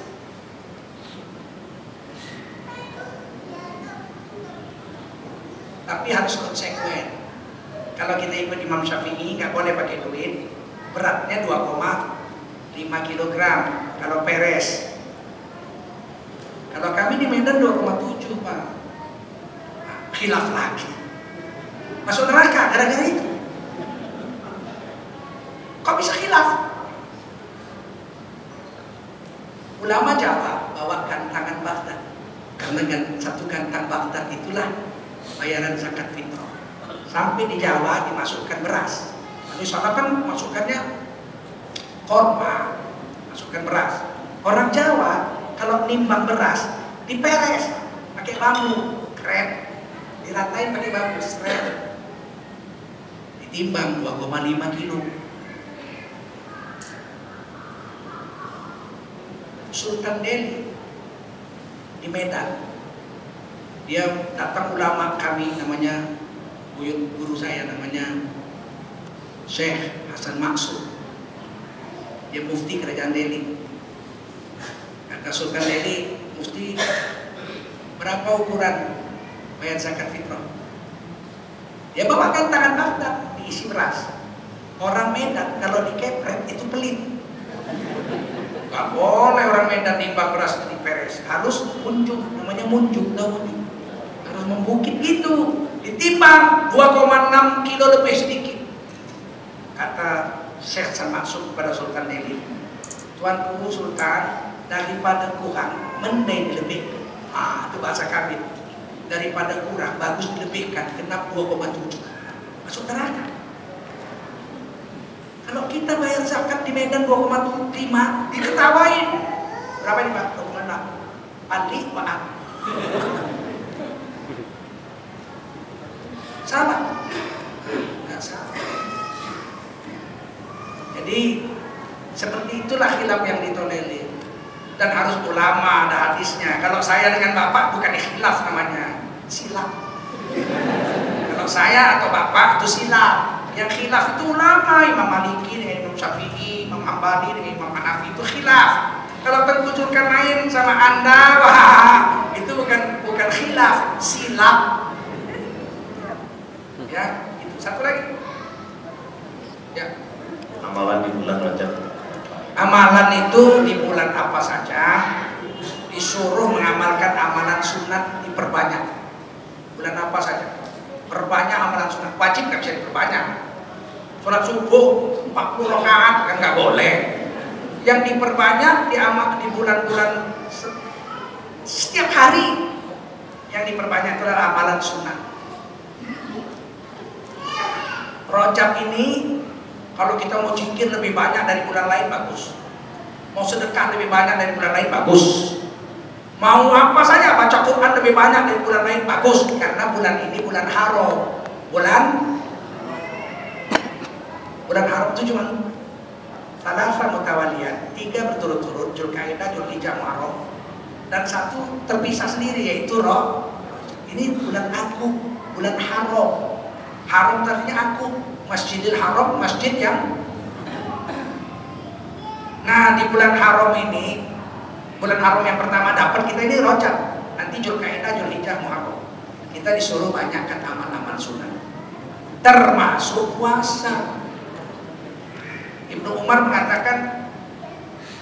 Tapi harus konsekuen. Kalau kita ikut Imam Syafi'i nggak boleh pakai duit. Beratnya 2,5 kg kalau peres. Kalau kami di Medan 2,7 Pak. Khilaf lagi. Masuk neraka gara-gara itu. Kok bisa khilaf? Ulama Jawa bawa gantangan Baghdad. Karena satu gantang Baghdad itulah bayaran zakat fitrah. Sampai di Jawa dimasukkan beras. Nabi SAW kan masukkannya korma, masukkan beras. Orang Jawa kalau nimbang beras diperes pakai bambu, keren, diratain pakai bambu, keren. Ditimbang 2,5 kilo. Sultan Delhi di Medan, dia datang ulama kami namanya guru saya namanya Syekh Hasan Maksud, dia mufti kerajaan Delhi. Kata Sultan Delhi, mufti berapa ukuran bayar zakat fitrah? Dia bawakan tangan Baghdad diisi beras. Orang Medan kalau dikepret itu pelit. Gak boleh orang Medan nimbang beras di peres, harus munjuk, namanya munjuk, harus membukit gitu, ditimbang 2,6 kilo lebih sedikit. Kata Syekh Hasan Maksud kepada Sultan Delhi, Tuanku Sultan, daripada kurang mending dilebihkan. Itu bahasa kami. Daripada kurang bagus dilebihkan, kena 2,7, masuk neraka. Kalau kita bayar zakat di Medan 2,5 diketawain. Berapa ini Pak? 2,6. Padi, maaf. Sama? Enggak sama. Jadi seperti itulah khilaf yang ditolerir. Dan harus ulama, ada hadisnya. Kalau saya dengan Bapak bukan khilaf namanya, silap. Kalau saya atau Bapak itu silap. Yang khilaf itu ulama, Imam Maliki dengan Imam Syafi'i, Imam Hambali dengan Imam Hanafi itu khilaf. Kalau terkucurkan main sama Anda, wah, itu bukan khilaf, silap. Ya, itu satu lagi. Ya. Amalan di bulan Rajab. Amalan itu di bulan apa saja disuruh mengamalkan amalan sunat diperbanyak. Bulan apa saja? Perbanyak amalan sunat, wajib nggak bisa diperbanyak. Sholat subuh 40 rakaat kan nggak boleh. Yang diperbanyak di bulan-bulan setiap hari yang diperbanyak itu adalah amalan sunat. Rajab ini kalau kita mau zikir lebih banyak dari bulan lain bagus. Mau sedekah lebih banyak dari bulan lain bagus. Mau apa saja baca Quran lebih banyak dari bulan lain bagus, karena bulan ini bulan haram. Bulan haram itu cuma salasa mutawaliyat, 3 berturut-turut, Dzulqa'dah, Dzulhijjah, Muharram, dan 1 terpisah sendiri yaitu ini bulan agung, bulan haram. Haram artinya agung, Masjidil Haram, masjid yang. Nah, di bulan haram ini, bulan haram yang pertama dapat kita ini Rajab, nanti Dzulqa'dah, Dzulhijjah, Muharram. Kita disuruh banyakkan amal-amal sunat, termasuk puasa. Ibnu Umar mengatakan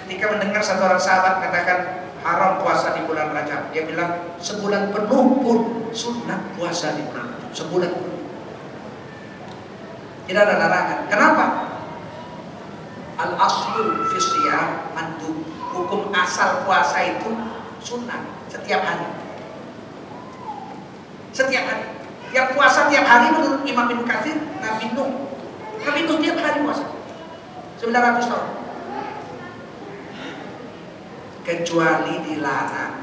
ketika mendengar satu orang sahabat mengatakan haram puasa di bulan Rajab, dia bilang sebulan penuh pun sunat puasa di bulan Rajab, sebulan penuh. Tidak ada larangan. Kenapa? Al-aslu fi shiyam mandub. Hukum asal puasa itu sunat setiap hari. Setiap hari. Yang puasa tiap hari menurut Imam Ibnu Katsir Nabi Nuh. Nabi Nuh tiap hari puasa 900 tahun. Kecuali dilarang.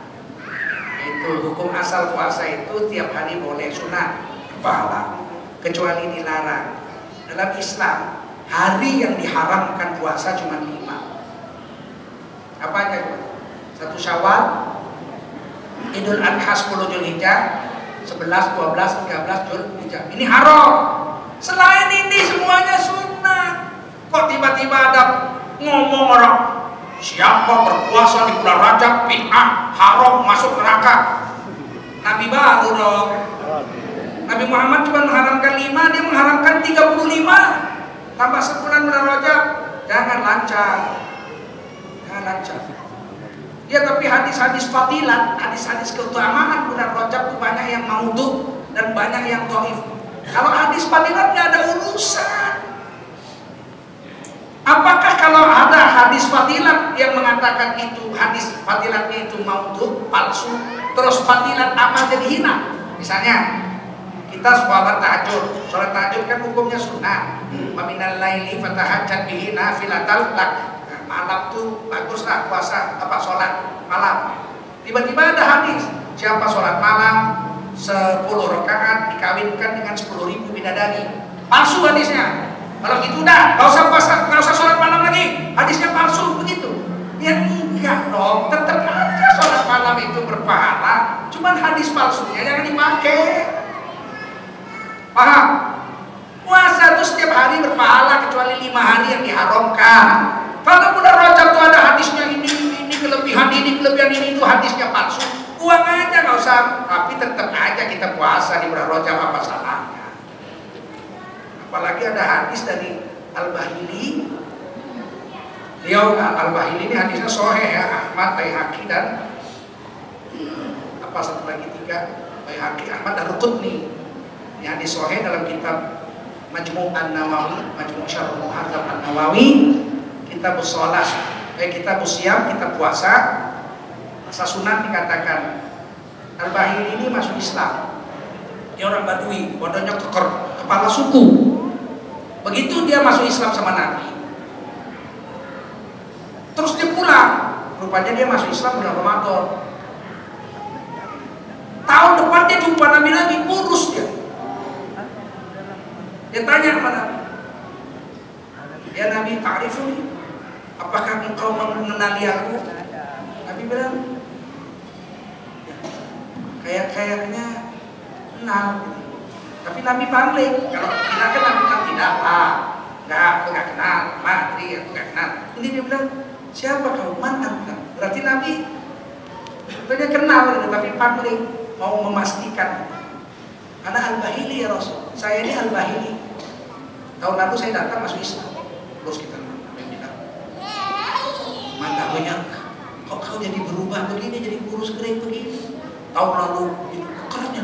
Itu hukum asal puasa itu tiap hari boleh sunat pahala. Kecuali dilarang. Dalam Islam Hari yang diharamkan puasa cuma 5. Apa aja coba? 1 Syawal, Idul Adha 10 Zulhijjah, 11, 12, 13 Zulhijjah. Ini haram. Selain ini semuanya sunnah. Kok tiba-tiba ada ngomong orang, siapa berpuasa di bulan Rajab bid'ah, haram, masuk neraka. Nabi baru dong. Nabi Muhammad cuma mengharamkan 5, dia mengharamkan 35. Tambah sebulan bulan Rajab. Jangan lancar. Jangan lancar. Ya, tapi hadis-hadis fadilat, hadis-hadis keutamaan bulan Rajab itu banyak yang maudhu dan banyak yang dhaif. Kalau hadis fadilat nggak ada urusan. Apakah kalau ada hadis fadilat yang mengatakan itu hadis fadilatnya itu maudhu, palsu, terus fadilat amal jadi hina? Misalnya kita sholat tahajud. Sholat tahajud kan hukumnya sunnah. Wa minal laili fatahajjat bihi nafilatan lak. Malam tuh baguslah puasa sholat malam. Tiba-tiba ada hadis, siapa sholat malam 10 rakaat dikawinkan dengan 10.000 bidadari. Palsu hadisnya. Kalau gitu udah, nggak usah puasa, nggak usah sholat malam lagi. Hadisnya palsu begitu. Ya enggak dong, tetap aja sholat malam itu berpahala. Cuman hadis palsunya jangan dipakai. Paham? Puasa itu setiap hari berpahala kecuali 5 hari yang diharamkan. Kalau bulan Rajab tuh ada hadisnya ini kelebihan ini itu hadisnya palsu. Buang aja, nggak usah. Tapi tetap aja kita puasa di bulan Rajab, apa salahnya? Apalagi ada hadis dari Al-Bahili. Beliau Al-Bahili ini hadisnya sahih ya, Ahmad, Baihaqi dan apa satu lagi 3, Baihaqi, Ahmad dan Rukutni. Ini hadis sahih dalam kitab Majmu' An-Nawawi, Majmu' Syarh Muhadzab An-Nawawi. Kita bersolat, kita bersiam, kita puasa. Masa sunat dikatakan Al-Bahili ini masuk Islam. Dia orang Badui, bodohnya kepala suku. Begitu dia masuk Islam sama Nabi, terus dia pulang. Rupanya dia masuk Islam bulan Ramadan. Tahun depan dia jumpa Nabi lagi, kurus dia. Dia tanya kepada Nabi, ya Nabi, ta'rifuni, apakah engkau mengenali aku? Nabi bilang, ya, kayaknya kenal. Tapi Nabi balik. Kalau kita kan Nabi bilang tidak, enggak, aku nggak kenal, matri, aku nggak kenal. Ini dia bilang, siapa kau? Mana? Berarti Nabi sebenarnya kenal, tapi balik, mau memastikan. Karena Al-Bahili ya Rasul, saya ini Al-Bahili. Tahun lalu saya datang masuk Islam. Terus kita bilang, mata banyak, kok kau jadi berubah begini, jadi kurus kering begini. Tahun lalu itu kekernya.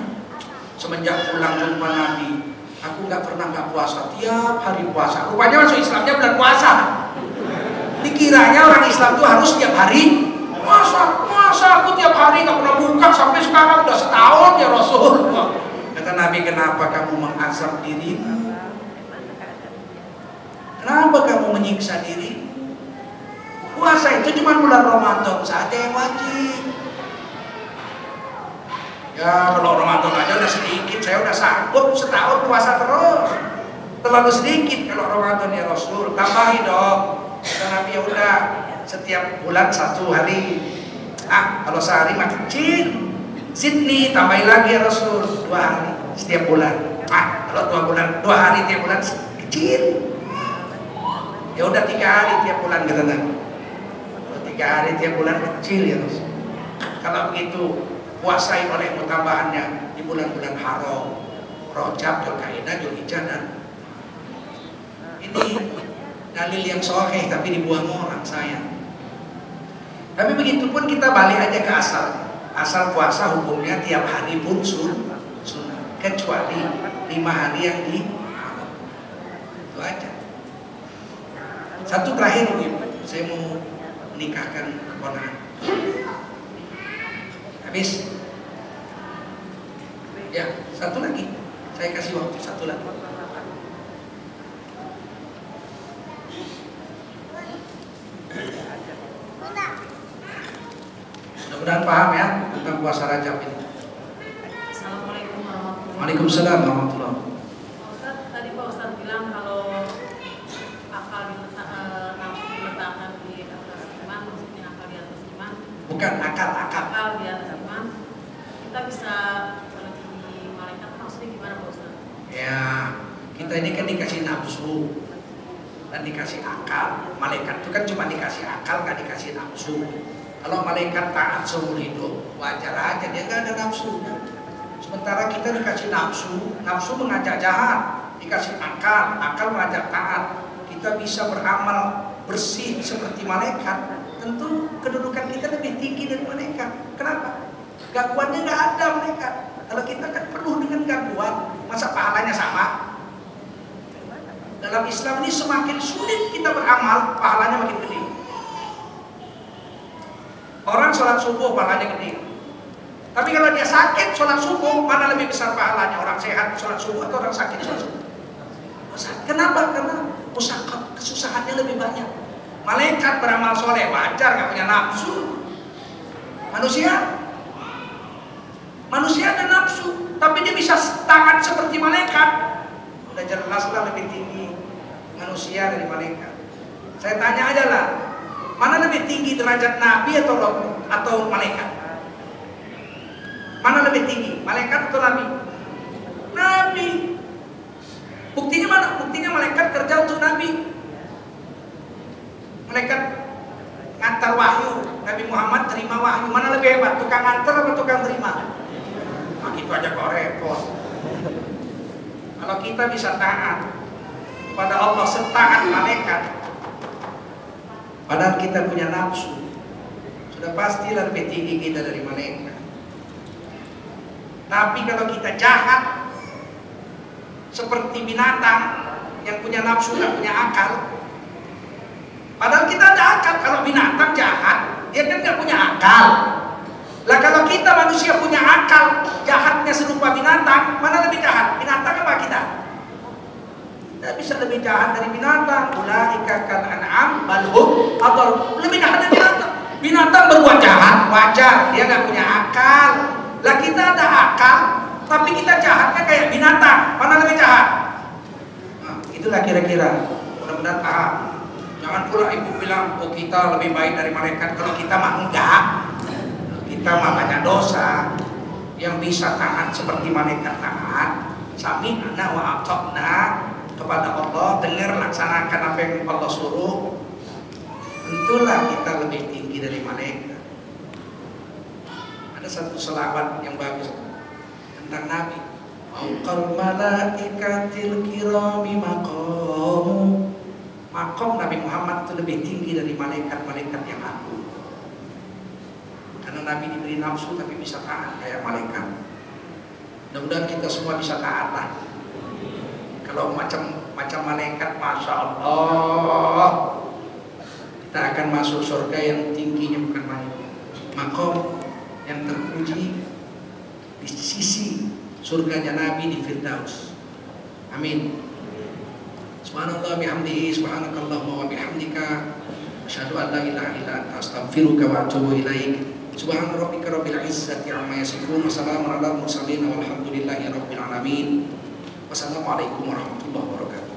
Semenjak pulang jumpa Nabi, aku nggak pernah nggak puasa, tiap hari puasa. Rupanya masuk Islamnya bulan puasa. Dikiranya orang Islam itu harus tiap hari puasa. Aku tiap hari nggak pernah buka sampai sekarang udah setahun ya Rasul. Kata Nabi, kenapa kamu mengazab dirimu? Kenapa kamu menyiksa diri? Puasa itu cuma bulan Ramadan saja yang wajib. Ya kalau Ramadan aja udah sedikit, saya udah sanggup setahun puasa terus. Terlalu sedikit kalau Ramadan ya Rasul, tambahi dong. Kata Nabi, ya udah setiap bulan 1 hari. Kalau sehari mah kecil. Sydney tambahi lagi ya Rasul 2 hari setiap bulan. Kalau 2 hari tiap bulan kecil. Ya udah 3 hari tiap bulan kata Nabi. Kalau 3 hari tiap bulan kecil ya Rasul. Kalau begitu puasai oleh tambahannya di bulan-bulan haram, Rajab, Dzulqa'dah, Dzulhijjah dan ini dalil yang sahih tapi dibuang orang sayang. Tapi begitupun kita balik aja ke asal. Asal puasa hukumnya tiap hari pun sunnah, kecuali 5 hari yang di haram. Itu aja. Satu terakhir Ibu, saya mau menikahkan keponakan. Habis. Ya, satu lagi. Saya kasih waktu satu lagi. Mudah-mudahan paham ya tentang puasa Rajab ini. Assalamualaikum warahmatullahi wabarakatuh. Waalaikumsalam warahmatullahi wabarakatuh. Ustaz, tadi Pak Ustaz bilang kalau bukan akal. Akal di atas iman. Kita bisa melebihi malaikat, maksudnya gimana Pak Ustaz? Ya, kita ini kan dikasih nafsu dan dikasih akal. Malaikat itu kan cuma dikasih akal, nggak dikasih nafsu. Kalau malaikat taat seumur hidup, wajar aja dia nggak ada nafsunya. Sementara kita dikasih nafsu mengajak jahat, dikasih akal mengajak taat. Kita bisa beramal bersih seperti malaikat. Tentu kedudukan kita lebih tinggi dari malaikat. Kenapa? Gangguannya nggak ada malaikat. Kalau kita kan penuh dengan gangguan, masa pahalanya sama? Dalam Islam ini semakin sulit kita beramal, pahalanya makin gede. Orang sholat subuh pahalanya gede. Tapi kalau dia sakit sholat subuh, mana lebih besar pahalanya? Orang sehat sholat subuh atau orang sakit sholat subuh? Kenapa? Karena kesusahannya lebih banyak. Malaikat beramal soleh wajar, nggak punya nafsu. Manusia ada nafsu, tapi dia bisa taat seperti malaikat. Udah jelaslah lebih tinggi manusia dari malaikat. Saya tanya aja lah, mana lebih tinggi derajat Nabi atau malaikat? Mana lebih tinggi, malaikat atau Nabi? Nabi. Buktinya mana? Buktinya malaikat kerja untuk Nabi. Malaikat ngantar wahyu, Nabi Muhammad terima wahyu. Mana lebih hebat, tukang ngantar atau tukang terima? Nah, itu aja kok repot. Kalau kita bisa taat pada Allah setaat malaikat, padahal kita punya nafsu, sudah pastilah lebih tinggi kita dari malaikat. Tapi kalau kita jahat seperti binatang yang punya nafsu dan punya akal, padahal kita ada akal. Kalau binatang jahat, dia kan nggak punya akal. Lah kalau kita manusia punya akal, jahatnya serupa binatang, mana lebih jahat? Binatang apa kita? Kita bisa lebih jahat dari binatang. Ulaika kal an'am bal hum adall. Lebih jahat dari binatang. Binatang berbuat jahat, wajar, dia nggak punya akal. Lah kita ada akal, tapi kita jahatnya kayak binatang. Mana lebih jahat? Nah, itulah kira-kira. Mudah-mudahan paham. Jangan pula ibu bilang, oh kita lebih baik dari malaikat. Kalau kita mah enggak. Kita mah banyak dosa. Yang bisa taat seperti malaikat taat, sami'na wa ata'na kepada Allah, dengar laksanakan apa yang Allah suruh. Tentulah kita lebih tinggi dari malaikat. Ada satu selawat yang bagus tentang Nabi. Fauqal malaikatil kirami maqam. Maqam Nabi Muhammad itu lebih tinggi dari malaikat-malaikat yang agung. Karena Nabi diberi nafsu tapi bisa taat kayak malaikat. Mudah-mudahan kita semua bisa taat lah. Kalau macam malaikat, masya Allah, kita akan masuk surga yang tingginya bukan main. Maqam yang terpuji di sisi surganya Nabi di Firdaus. Amin. Subhanallah bihamdihi, subhanakallahumma wa bihamdika, asyhadu an la ilaha illa anta, astaghfiruka wa atubu ilaik. Subhana rabbika rabbil izzati amma yasifun, wa salamun alal mursalin, walhamdulillahi rabbil alamin. Wassalamualaikum warahmatullahi wabarakatuh.